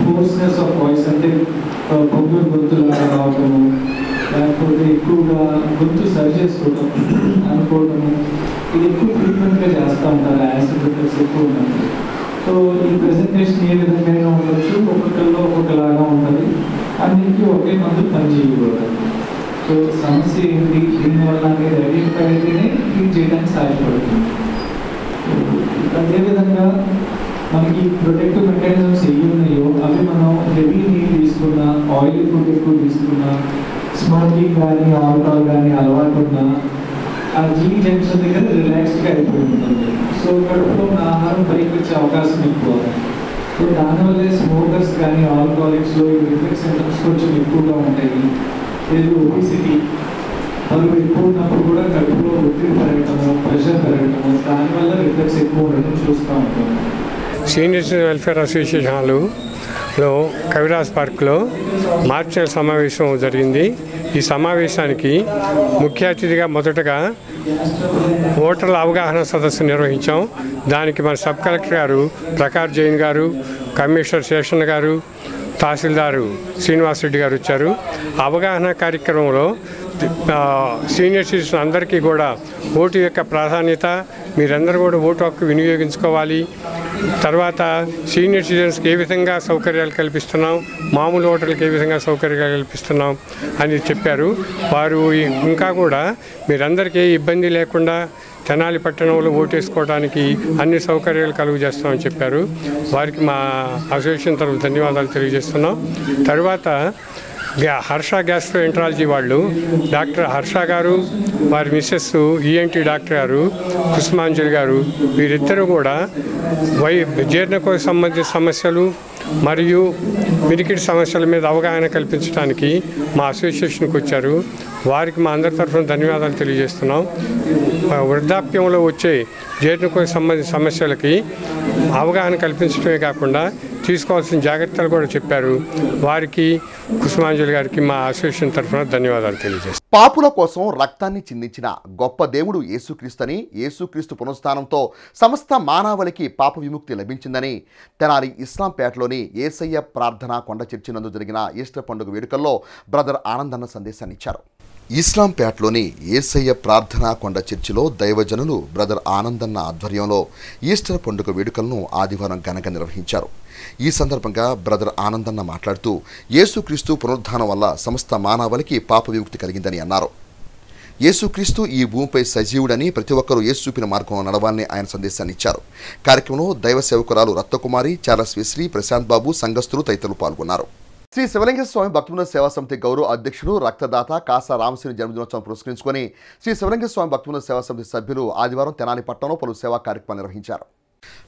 హోర్స్నెస్ ఆఫ్ వాయిస్ అంటే పొగ్గు గొంతు లాగా రావటము, లేకపోతే ఎక్కువగా గొంతు సరి చేసుకోవటం అనుకోవటము, ఇది ఎక్కువ ఫ్రీక్వెంట్గా చేస్తూ ఉంటారు యాసిడ్ రిఫ్లెక్స్ ఎక్కువ ఉన్నప్పుడు. సో ఈ ప్రెజెంటేషన్ ఏ విధంగా ఉండొచ్చు, ఒక్కొక్కరిలో ఒక్కొక్కలాగా ఉంటుంది, అన్నింటికీ ఒకే మందు పనిచేయకూడదు. సో సమస్య ఏంటి, దీనివల్ల అనేది ఐడెంటిఫై అయితేనే ట్రీట్ చేయడానికి సహాయపడుతుంది. అదేవిధంగా మనకి ప్రొటెక్టివ్ మెకానిజమ్స్ ఏవి ఉన్నాయో అవి మనం హెవీ నీళ్ళు తీసుకున్నా, ఆయిల్ ఫుడ్ ఎక్కువ తీసుకున్నా, స్మోకింగ్ కానీ ఆల్కహాల్ కానీ అలవాటు ఉన్నా ఆ జీ జంక్షన్ దగ్గర రిలాక్స్డ్గా అయిపోయి ఉంటుంది. సో కడుపులో ఉన్న ఆహారం పైకి వచ్చే అవకాశం ఎక్కువ. సో దానివల్లే స్మోకర్స్ కానీ ఆల్కహాలిక్స్లో ఈ రిఫ్లెక్స్ సింప్టమ్స్ కొంచెం ఎక్కువగా ఉంటాయి. లేదు ఒబిసిటీ, బరువు ఎక్కువ ఉన్నప్పుడు కూడా కడుపులో ఒత్తిడి పెరగటము, ప్రెషర్ పెరగటము, దానివల్ల రిఫ్లెక్స్ ఎక్కువ ఉండటం చూస్తూ ఉంటాం. సీనియర్స్ వెల్ఫేర్ అసోసియేషన్ హాలులో కవిరాజ్ పార్క్లో మార్చి నెల సమావేశం జరిగింది. ఈ సమావేశానికి ముఖ్య అతిథిగా మొదటగా ఓటర్ల అవగాహన సదస్సు నిర్వహించాం. దానికి మన సబ్ కలెక్టర్ గారు ప్రకాష్ జైన్ గారు, కమిషనర్ శేషన్ గారు, తహసీల్దారు శ్రీనివాస్ రెడ్డి గారు వచ్చారు. అవగాహన కార్యక్రమంలో సీనియర్ సిటిజన్ అందరికీ కూడా ఓటు యొక్క ప్రాధాన్యత, మీరందరూ కూడా ఓటు హక్కు వినియోగించుకోవాలి, తర్వాత సీనియర్ సిటిజన్స్కి ఏ విధంగా సౌకర్యాలు కల్పిస్తున్నాం, మామూలు ఓటర్లకు ఏ విధంగా సౌకర్యాలు కల్పిస్తున్నాం అని చెప్పారు. వారు ఇంకా కూడా మీరందరికీ ఏ ఇబ్బంది లేకుండా తెనాలి పట్టణంలో ఓటేసుకోవడానికి అన్ని సౌకర్యాలు కలుగు చేస్తామని చెప్పారు. వారికి మా అసోసియేషన్ తరఫున ధన్యవాదాలు తెలియజేస్తున్నాం. తర్వాత హర్ష గ్యాస్ట్రోఎంట్రాలజీ వాళ్ళు డాక్టర్ హర్ష గారు, వారి మిస్సెస్ ఈఎన్టీ డాక్టర్ గారు కుసుమాంజలి గారు, వీరిద్దరూ కూడా జీర్ణకోశ సంబంధిత సమస్యలు మరియు మినికిడి సమస్యల మీద అవగాహన కల్పించడానికి మా అసోసియేషన్కి వచ్చారు. వారికి మా అందరి తరఫున ధన్యవాదాలు తెలియజేస్తున్నాం. వృద్ధాప్యంలో వచ్చే జీర్ణకోశ సంబంధిత సమస్యలకి అవగాహన కల్పించడమే కాకుండా తీసుకోవాల్సిన జాగ్రత్తలు కూడా చెప్పారు. వారికి కుసుమాంజలి గారికి మా అసోసియేషన్ తరఫున ధన్యవాదాలు తెలియజేస్తాం. పాపుల కోసం రక్తాన్ని చిందించిన గొప్ప దేవుడు యేసుక్రీస్తుని, యేసుక్రీస్తు పునరుత్థానంతో సమస్త మానవాళికి పాప విముక్తి లభించిందని తెనాలి ఇస్లాంపేటలోని యేసయ్య ప్రార్థనా కొండ చర్చి నందు జరిగిన ఈస్టర్ పండుగ వేడుకల్లో బ్రదర్ ఆనందన్న సందేశాన్ని ఇచ్చారు. ఇస్లాంపేటలోని యేసయ్య ప్రార్థనా కొండ చర్చిలో దైవజనులు బ్రదర్ ఆనందన్న ఆధ్వర్యంలో ఈస్టర్ పండుగ వేడుకలను ఆదివారం ఘనంగా నిర్వహించారు. ఈ సందర్భంగా బ్రదర్ ఆనందన్న మాట్లాడుతూ యేసుక్రీస్తు పునరుద్ధానం వల్ల సమస్త మానవాళికి పాప విముక్తి కలిగిందని అన్నారు. యేసుక్రీస్తు ఈ భూమిపై సజీవుడని, ప్రతి ఒక్కరూ యేసు చూపిన మార్గంలో నడవాలని ఆయన సందేశాన్ని ఇచ్చారు. కార్యక్రమంలో దైవ సేవకురాలు రత్నకుమారి, చార్లస్ విశ్రీ, ప్రశాంత్ బాబు, సంఘస్థులు తదితరులు పాల్గొన్నారు. శ్రీ శివలింగేశ్వర స్వామి భక్తివినోద సేవా సమితి గౌరవ అధ్యక్షుడు రక్తదాత కాసా రామశ్రీని జన్మదినోత్సవం పురస్కరించుకొని శ్రీ శివలింగేశ్వర స్వామి భక్తివినోద సేవా సమితి సభ్యులు ఆదివారం తెనాలి పట్టణంలో పలు సేవా కార్యక్రమాలు నిర్వహించారు.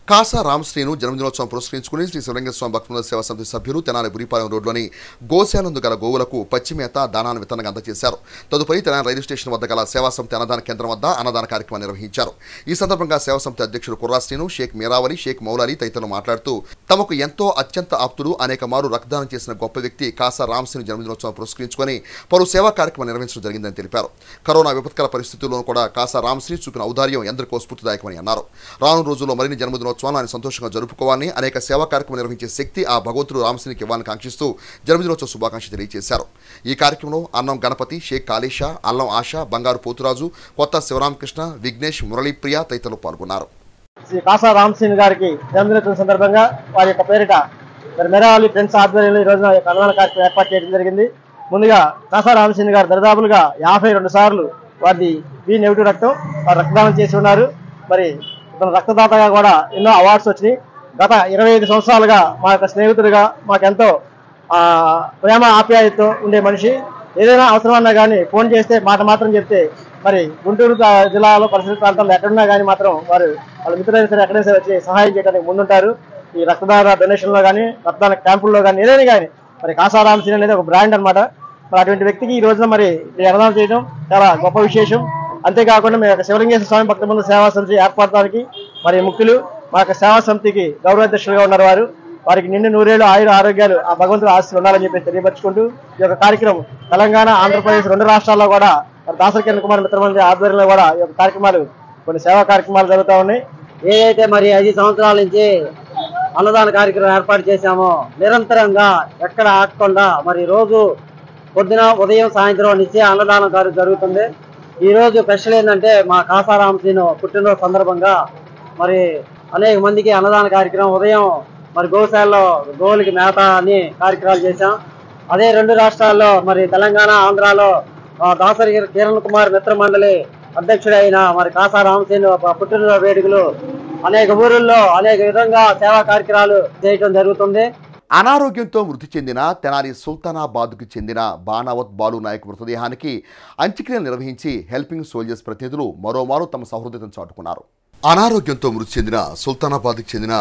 కాసా రామశ్రీను జన్మదినోత్సవం పురస్కరించుకుని శ్రీ శివలింగేశ్వర స్వామి భక్తివినోద సేవా సమితి సభ్యులు తెనాలి బురిపాలెం రోడ్లోని గోశాలందు గల గోవులకు పచ్చిమేత దానాన్ని విత్తనంగా అందజేశారు. తదుపరి తెనాలి రైల్వే స్టేషన్ వద్ద గల సేవా సమితి అన్నదాన కేంద్రం వద్ద అన్నదాన కార్యక్రమం నిర్వహించారు. ఈ సందర్భంగా సేవా సమితి అధ్యక్షుడు కుర్రాశ్రీను, షేక్ మీరావలి, షేక్ మౌలాలి తదితరులు మాట్లాడుతూ తమకు ఎంతో అత్యంత ఆప్తుడు, అనేక మారు రక్తదానం చేసిన గొప్ప వ్యక్తి కాసా రామశ్రీని జన్మదినోత్సవం పురస్కరించుకొని పలు సేవా కార్యక్రమం నిర్వహించడం జరిగిందని తెలిపారు. కరోనా విపత్కర పరిస్థితుల్లోనూ కూడా కాసా రామశ్రీ చూపిన ఔదార్యం ఎందరికో స్ఫూర్తిదాయకమని అన్నారు. రాను రోజుల్లో మరిన్ని జన్మదినోత్సవాలను ఆయన సంతోషంగా జరుపుకోవాలని, అనేక సేవా కార్యక్రమం నిర్వహించే శక్తి ఆ భగవంతుడు రామశ్రీకి ఇవ్వాలని కాంక్షిస్తూ జన్మదినోత్సవ శుభాకాంక్షలు తెలియజేశారు. ఈ కార్యక్రమంలో అన్నం గణపతి, షేక్ కాళేషా, అల్లం ఆశ, బంగారు పోతురాజు, కొత్త శివరామకృష్ణ, విఘ్నేష్, మురళీప్రియ తదితరులు పాల్గొన్నారు. శ్రీ కాసా రామశ్రీ గారికి జన్మదినోత్సవం సందర్భంగా వారి యొక్క పేరిట మెరాలి ఫ్రెండ్స్ ఆధ్వర్యంలో ఈ రోజున అన్నదాన కార్యక్రమం ఏర్పాటు చేయడం జరిగింది. ముందుగా కాసా రామశ్రీ గారు దరిదాపులుగా 52 సార్లు వారిది బి నెగిటివ్ రక్తం వారు రక్తదానం చేసి ఉన్నారు. మరి రక్తదాతగా కూడా ఎన్నో అవార్డ్స్ వచ్చినాయి. గత 25 సంవత్సరాలుగా మా యొక్క స్నేహితుడిగా మాకెంతో ప్రేమ ఆప్యాయతతో ఉండే మనిషి. ఏదైనా అవసరమన్నా కానీ ఫోన్ చేస్తే మాట మాత్రం చెప్తే మరి గుంటూరు జిల్లాలో పరిసర ప్రాంతాల్లో ఎక్కడున్నా కానీ మాత్రం వారు వాళ్ళ మిత్రులైనా సరే ఎక్కడైనా సరే వచ్చి సహాయం చేయడానికి ముందుంటారు. ఈ రక్తదాన డొనేషన్లో కానీ రక్తదాన క్యాంపుల్లో కానీ ఏదైనా కానీ మరి కాసారాం సీన్ అనేది ఒక బ్రాండ్ అనమాట. మరి అటువంటి వ్యక్తికి ఈ రోజున మరి అన్నదానం చేయడం చాలా గొప్ప విశేషం. అంతేకాకుండా మీ యొక్క శివలింగేశ్వర స్వామి భక్త బృంద సేవా సమితి ఏర్పడటానికి మరి ముఖ్యులు మా యొక్క సేవా సమితికి గౌరవాధ్యక్షులుగా ఉన్నారు. వారికి నిండు నూరేళ్లు ఆరోగ్యాలు ఆ భగవంతుడు ఆశీస్సులు ఉండాలని చెప్పి తెలియపరచుకుంటూ ఈ యొక్క కార్యక్రమం తెలంగాణ, ఆంధ్రప్రదేశ్ 2 రాష్ట్రాల్లో కూడా మరి దాసరి కిరణ్ కుమార్ మిత్రమండలి ఆధ్వర్యంలో కూడా ఈ యొక్క కార్యక్రమాలు కొన్ని సేవా కార్యక్రమాలు జరుగుతూ ఉన్నాయి. ఏదైతే మరి 5 సంవత్సరాల నుంచి అన్నదాన కార్యక్రమం ఏర్పాటు చేశామో నిరంతరంగా ఎక్కడ ఆగకుండా మరి రోజు పొద్దున ఉదయం సాయంత్రం నిత్య అన్నదానం కార్యక్రమం జరుగుతుంది. ఈరోజు స్పెషల్ ఏంటంటే మా కాసారాం శ్రీను పుట్టినరోజు సందర్భంగా మరి అనేక మందికి అన్నదాన కార్యక్రమం ఉదయం మరి గోశాలలో గోవులకి మేత అని కార్యక్రమాలు చేశాం. అదే 2 రాష్ట్రాల్లో మరి తెలంగాణ, ఆంధ్రాలో దాసరి కిరణ్ కుమార్ మిత్ర మండలి అధ్యక్షుడైన మరి కాసారాం శ్రీను పుట్టినరోజు వేడుకలు అనేక ఊరుల్లో అనేక విధంగా సేవా కార్యక్రమాలు చేయడం జరుగుతుంది. అనారోగ్యంతో మృతి చెందిన తెనాలి సుల్తానాబాద్కు చెందిన బాణావత్ బాలు నాయక్ మృతదేహానికి అంత్యక్రియలు నిర్వహించి హెల్పింగ్ సోల్జర్స్ ప్రతినిధులు మరోమారు తమ సహృదయతను చాటుకున్నారు. అనారోగ్యంతో మృతి చెందిన సుల్తానాబాద్కు చెందిన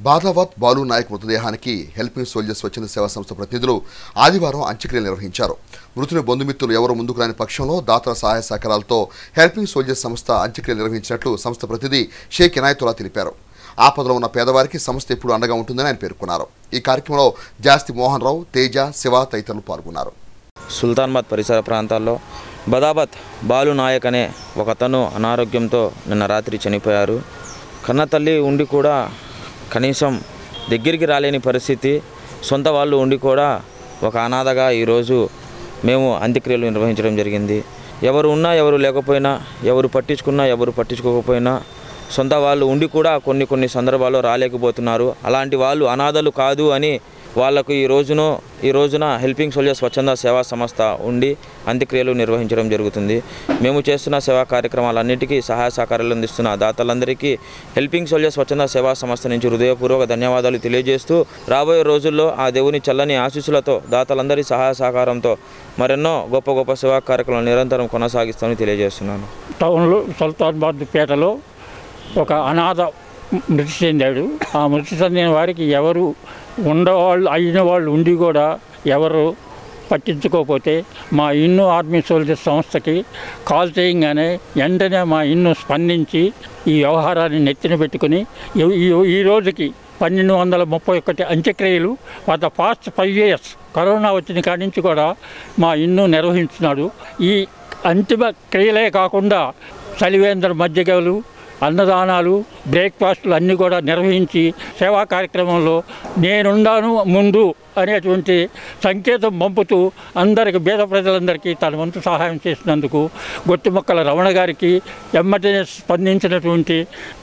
బాణావత్ బాలు నాయక్ మృతదేహానికి హెల్పింగ్ సోల్జర్స్ స్వచ్ఛంద సేవా సంస్థ ప్రతినిధులు ఆదివారం అంత్యక్రియలు నిర్వహించారు. మృతుని బంధుమిత్రులు ఎవరు ముందుకు రాని పక్షంలో దాతల సహాయ సహకారాలతో హెల్పింగ్ సోల్జర్స్ సంస్థ అంత్యక్రియలు నిర్వహించినట్లు సంస్థ ప్రతినిధి షేక్ ఇనాయతుల్లా తెలిపారు. ఆపదలో ఉన్న పేదవారికి సంస్థ ఎప్పుడు అండగా ఉంటుందని ఆయన పేర్కొన్నారు. ఈ కార్యక్రమంలో జాస్తి మోహన్ రావు, తేజ, శివ తదితరులు పాల్గొన్నారు. సుల్తానాబాద్ పరిసర ప్రాంతాల్లో బదాబత్ బాలు నాయక్ అనే ఒకతను అనారోగ్యంతో నిన్న రాత్రి చనిపోయారు. కన్నతల్లి ఉండి కూడా కనీసం దగ్గరికి రాలేని పరిస్థితి, సొంత వాళ్ళు ఉండి కూడా ఒక అనాథగా ఈరోజు మేము అంత్యక్రియలు నిర్వహించడం జరిగింది. ఎవరు ఉన్నా ఎవరు లేకపోయినా, ఎవరు పట్టించుకున్నా ఎవరు పట్టించుకోకపోయినా సొంత వాళ్ళు ఉండి కూడా కొన్ని సందర్భాల్లో రాలేకపోతున్నారు. అలాంటి వాళ్ళు అనాథలు కాదు అని వాళ్లకు ఈ రోజున హెల్పింగ్ సోల్జర్స్ స్వచ్ఛంద సేవా సంస్థ ఉండి అంత్యక్రియలు నిర్వహించడం జరుగుతుంది. మేము చేస్తున్న సేవా కార్యక్రమాలన్నిటికీ సహాయ సహకారాలు అందిస్తున్న దాతలందరికీ హెల్పింగ్ సోల్జర్స్ స్వచ్ఛంద సేవా సంస్థ నుంచి హృదయపూర్వక ధన్యవాదాలు తెలియజేస్తూ రాబోయే రోజుల్లో ఆ దేవుని చల్లని ఆశీస్సులతో దాతలందరి సహాయ సహకారంతో మరెన్నో గొప్ప సేవా కార్యక్రమాలు నిరంతరం కొనసాగిస్తామని తెలియజేస్తున్నాను. టౌన్లో సుల్తానాబాద్ పేటలో ఒక అనాథ మృతి చెందాడు. ఆ మృతి చెందిన వారికి ఎవరు అయిన వాళ్ళు ఉండి కూడా ఎవరు పట్టించుకోకపోతే మా ఇన్ను ఆర్మీ సోల్జర్స్ సంస్థకి కాల్ చేయగానే వెంటనే మా ఇన్ను స్పందించి ఈ వ్యవహారాన్ని నెత్తిన పెట్టుకుని ఈ రోజుకి 1231 అంత్యక్రియలు for the past 5 years corona వచ్చిన కాడి నుంచి కూడా మా ఇన్ను నిర్వహించున్నాడు. ఈ అంతిమ క్రియలే కాకుండా చలివేంద్ర మధ్యగలు, అన్నదానాలు, బ్రేక్ఫాస్టులు అన్నీ కూడా నిర్వహించి సేవా కార్యక్రమంలో నేనున్నాను ముందు అనేటువంటి సంకేతం పంపుతూ అందరికి పేద ప్రజలందరికీ తన వంతు సహాయం చేసినందుకు గొట్టిమొక్కల రమణ గారికి, ఎమ్మటనే స్పందించినటువంటి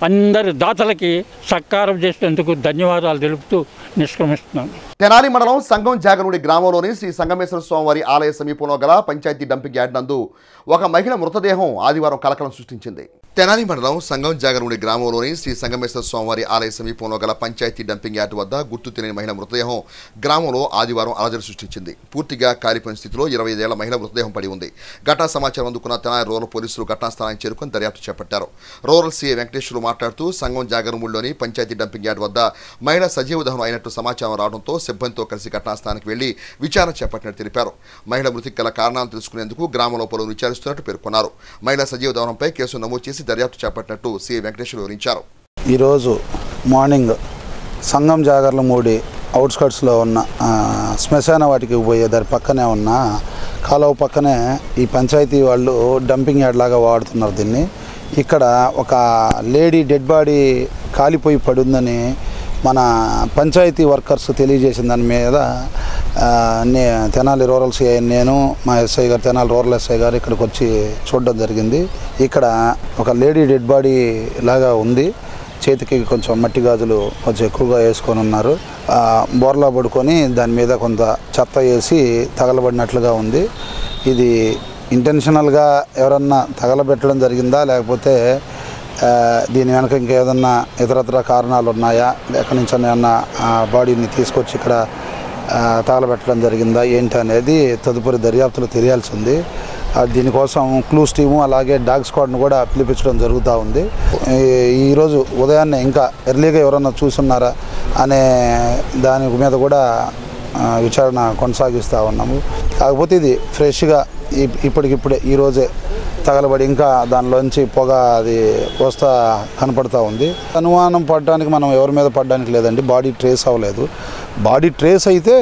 అందరి దాతలకి సత్కారం చేసినందుకు ధన్యవాదాలు తెలుపుతూ నిష్క్రమిస్తున్నాను. తెనాలి మండలం సంగం జాగనుడి గ్రామంలోని శ్రీ సంగమేశ్వర స్వామివారి ఆలయ సమీపంలో గల పంచాయతీ డంపింగ్ యార్డ్ నందు ఒక మహిళ మృతదేహం ఆదివారం కలకలం సృష్టించింది. తెనాలి మండలం సంగం జాగనుడి గ్రామంలోని శ్రీ సంగమేశ్వర స్వామివారి ఆలయ సమీపంలో గల పంచాయతీ డంపింగ్ యార్డ్ వద్ద గుర్తు తెలియని మహిళ మృతదేహం గ్రామంలో ఆదివారం అలజడి సృష్టించింది. పూర్తిగా కాలిపోయిన స్థితిలో 25 ఏళ్ల మహిళ మృతదేహం పడి ఉంది. ఘటనా సమాచారం అందుకున్న తెనాలి రూరల్ పోలీసులు ఘటనా స్థలానికి చేరుకుని దర్యాప్తు చేపట్టారు. రూరల్ సీఐ వెంకటేశ్వరులు మాట్లాడుతూ సంగం జాగరముడిలోని పంచాయతీ డంపింగ్ యార్డ్ వద్ద మహిళ సజీవ దహనం అయినట్టు సమాచారం రావడంతో సిబ్బందితో కలిసి ఘటనా స్థానానికి వెళ్లి విచారణ చేపట్టినట్టు తెలిపారు. మహిళ మృతికి గల కారణాలు తెలుసుకునేందుకు గ్రామంలో పలువురు విచారిస్తున్నట్టు పేర్కొన్నారు. మహిళ సజీవ దహనంపై కేసు నమోదు చేసి దర్యాప్తు చేపట్టినట్టు సీఐ వెంకటేశ్వరులు వివరించారు. ఈరోజు మార్నింగ్ సంగం జాగర్లమూడి అవుట్స్కట్స్లో ఉన్న శ్మశాన వాటికి పోయే దాని పక్కనే ఉన్న కాలువ పక్కనే ఈ పంచాయతీ వాళ్ళు డంపింగ్ యార్డ్ లాగా వాడుతున్నారు దీన్ని. ఇక్కడ ఒక లేడీ డెడ్ బాడీ కాలిపోయి పడుందని మన పంచాయతీ వర్కర్స్ తెలియజేసిన దాని మీద తెనాలి రూరల్ సిఐ నేను మా ఎస్ఐ గారు తెనాలి రూరల్ ఎస్ఐ గారు ఇక్కడికి వచ్చి చూడడం జరిగింది. ఇక్కడ ఒక లేడీ డెడ్ బాడీ లాగా ఉంది. చేతికి కొంచెం మట్టి గాజులు కొంచెం ఎక్కువగా వేసుకొని ఉన్నారు. బోర్లా పడుకొని దాని మీద కొంత చెత్త వేసి తగలబడినట్లుగా ఉంది. ఇది ఇంటెన్షనల్గా ఎవరన్నా తగలబెట్టడం జరిగిందా లేకపోతే దీని వెనక ఇంకేదన్నా ఇతరత్ర కారణాలు ఉన్నాయా, ఎక్కడి నుంచి ఏమన్నా బాడీని తీసుకొచ్చి ఇక్కడ తగలబెట్టడం జరిగిందా ఏంటి అనేది తదుపరి దర్యాప్తులో తెలియాల్సి ఉంది. దీనికోసం క్లూస్ టీము అలాగే డాగ్ స్క్వాడ్ను కూడా పిలిపించడం జరుగుతూ ఉంది. ఈరోజు ఉదయాన్నే ఇంకా ఎర్లీగా ఎవరన్నా చూస్తున్నారా అనే దాని మీద కూడా విచారణ కొనసాగిస్తూ ఉన్నాము. కాకపోతే ఇది ఫ్రెష్గా ఇప్పటికిప్పుడే ఈరోజే తగలబడి ఇంకా దానిలోంచి పొగ అది వస్తా కనపడుతూ ఉంది. అనుమానం పడడానికి మనం ఎవరి మీద పడడానికి లేదండి. బాడీ ట్రేస్ అవ్వలేదు. బాడీ ట్రేస్ అయితే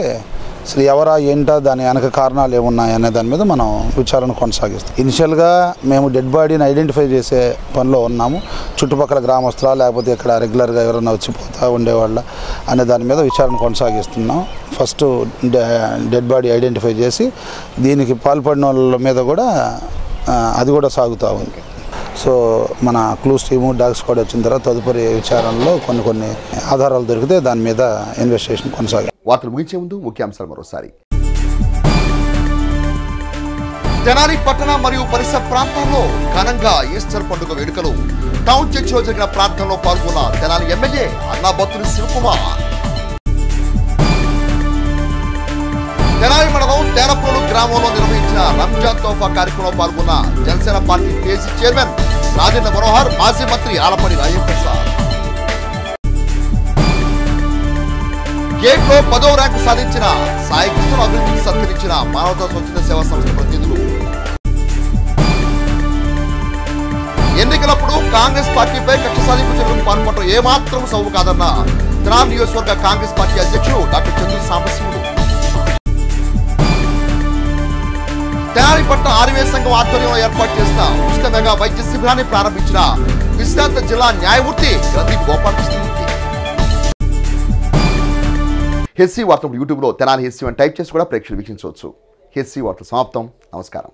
అసలు ఎవరా ఏంటా దాని వెనక కారణాలు ఏమున్నాయి అనే దాని మీద మనం విచారణ కొనసాగిస్తాం. ఇనిషియల్గా మేము డెడ్ బాడీని ఐడెంటిఫై చేసే పనిలో ఉన్నాము. చుట్టుపక్కల గ్రామస్తులా లేకపోతే ఇక్కడ రెగ్యులర్గా ఎవరైనా వచ్చిపోతా ఉండేవాళ్ళ అనే దాని మీద విచారణ కొనసాగిస్తున్నాం. ఫస్ట్ డెడ్ బాడీ ఐడెంటిఫై చేసి దీనికి పాల్పడిన వాళ్ళ మీద కూడా అది కూడా సాగుతూ ఉంది. సో మన క్లూస్ టీము డాగ్ స్క్వాడ్ వచ్చిన తర్వాత తదుపరి విచారణలో కొన్ని ఆధారాలు దొరికితే దాని మీద ఇన్వెస్టిగేషన్ కొనసాగాలి. వార్తలు ముగించే ముందు ముఖ్యాంశాలు మరోసారి. తెనాలి పట్టణ మరియు పరిసర ప్రాంతాల్లో ఘనంగా ఈస్టర్ పండుగ వేడుకలు. టౌన్ చర్చిలో జరిగిన ప్రార్థనలో పాల్గొన్న తెనాలి ఎమ్మెల్యే అన్నాబత్తుని శివకుమార్. తెనాలి మండలం తేనపూలు గ్రామంలో నిర్వహించిన రంజాన్ తోఫా కార్యక్రమంలో పాల్గొన్న జనసేన పార్టీ కేసీ చైర్మన్ రాజేంద్ర మనోహర్, మాజీ మంత్రి ఆలపల్లి రాజేంద్రప్రసాద్. గేట్లో 10వ ర్యాంకు సాధించిన సాయి కృష్ణను అభివృద్ధికి సత్కరించిన మానవతా స్వచ్ఛంద సేవా సంస్థ ప్రతినిధులు. ఎన్నికలప్పుడు కాంగ్రెస్ పార్టీపై కక్ష సాధింపు చర్యలకు పాల్పడటం ఏమాత్రం సబబు కాదన్న తెనాలి నియోజకవర్గ కాంగ్రెస్ పార్టీ అధ్యక్షుడు డాక్టర్ చంద్ర సాంబశివుడు. తెనాలి పట్టణ ఆర్వే సంఘం ఆధ్వర్యంలో ఏర్పాటు చేసిన ఉచిత మెగా వైద్య శిబిరాన్ని ప్రారంభించిన విశ్రాంత జిల్లా న్యాయమూర్తి గంధి గోపాలకృష్ణమూర్తి. హెచ్సి వార్తలు యూట్యూబ్లో తెనాలి హెచ్సి అని టైప్ చేసి కూడా ప్రేక్షకులు వీక్షించవచ్చు. హెచ్సి వార్తలు సమాప్తం. నమస్కారం.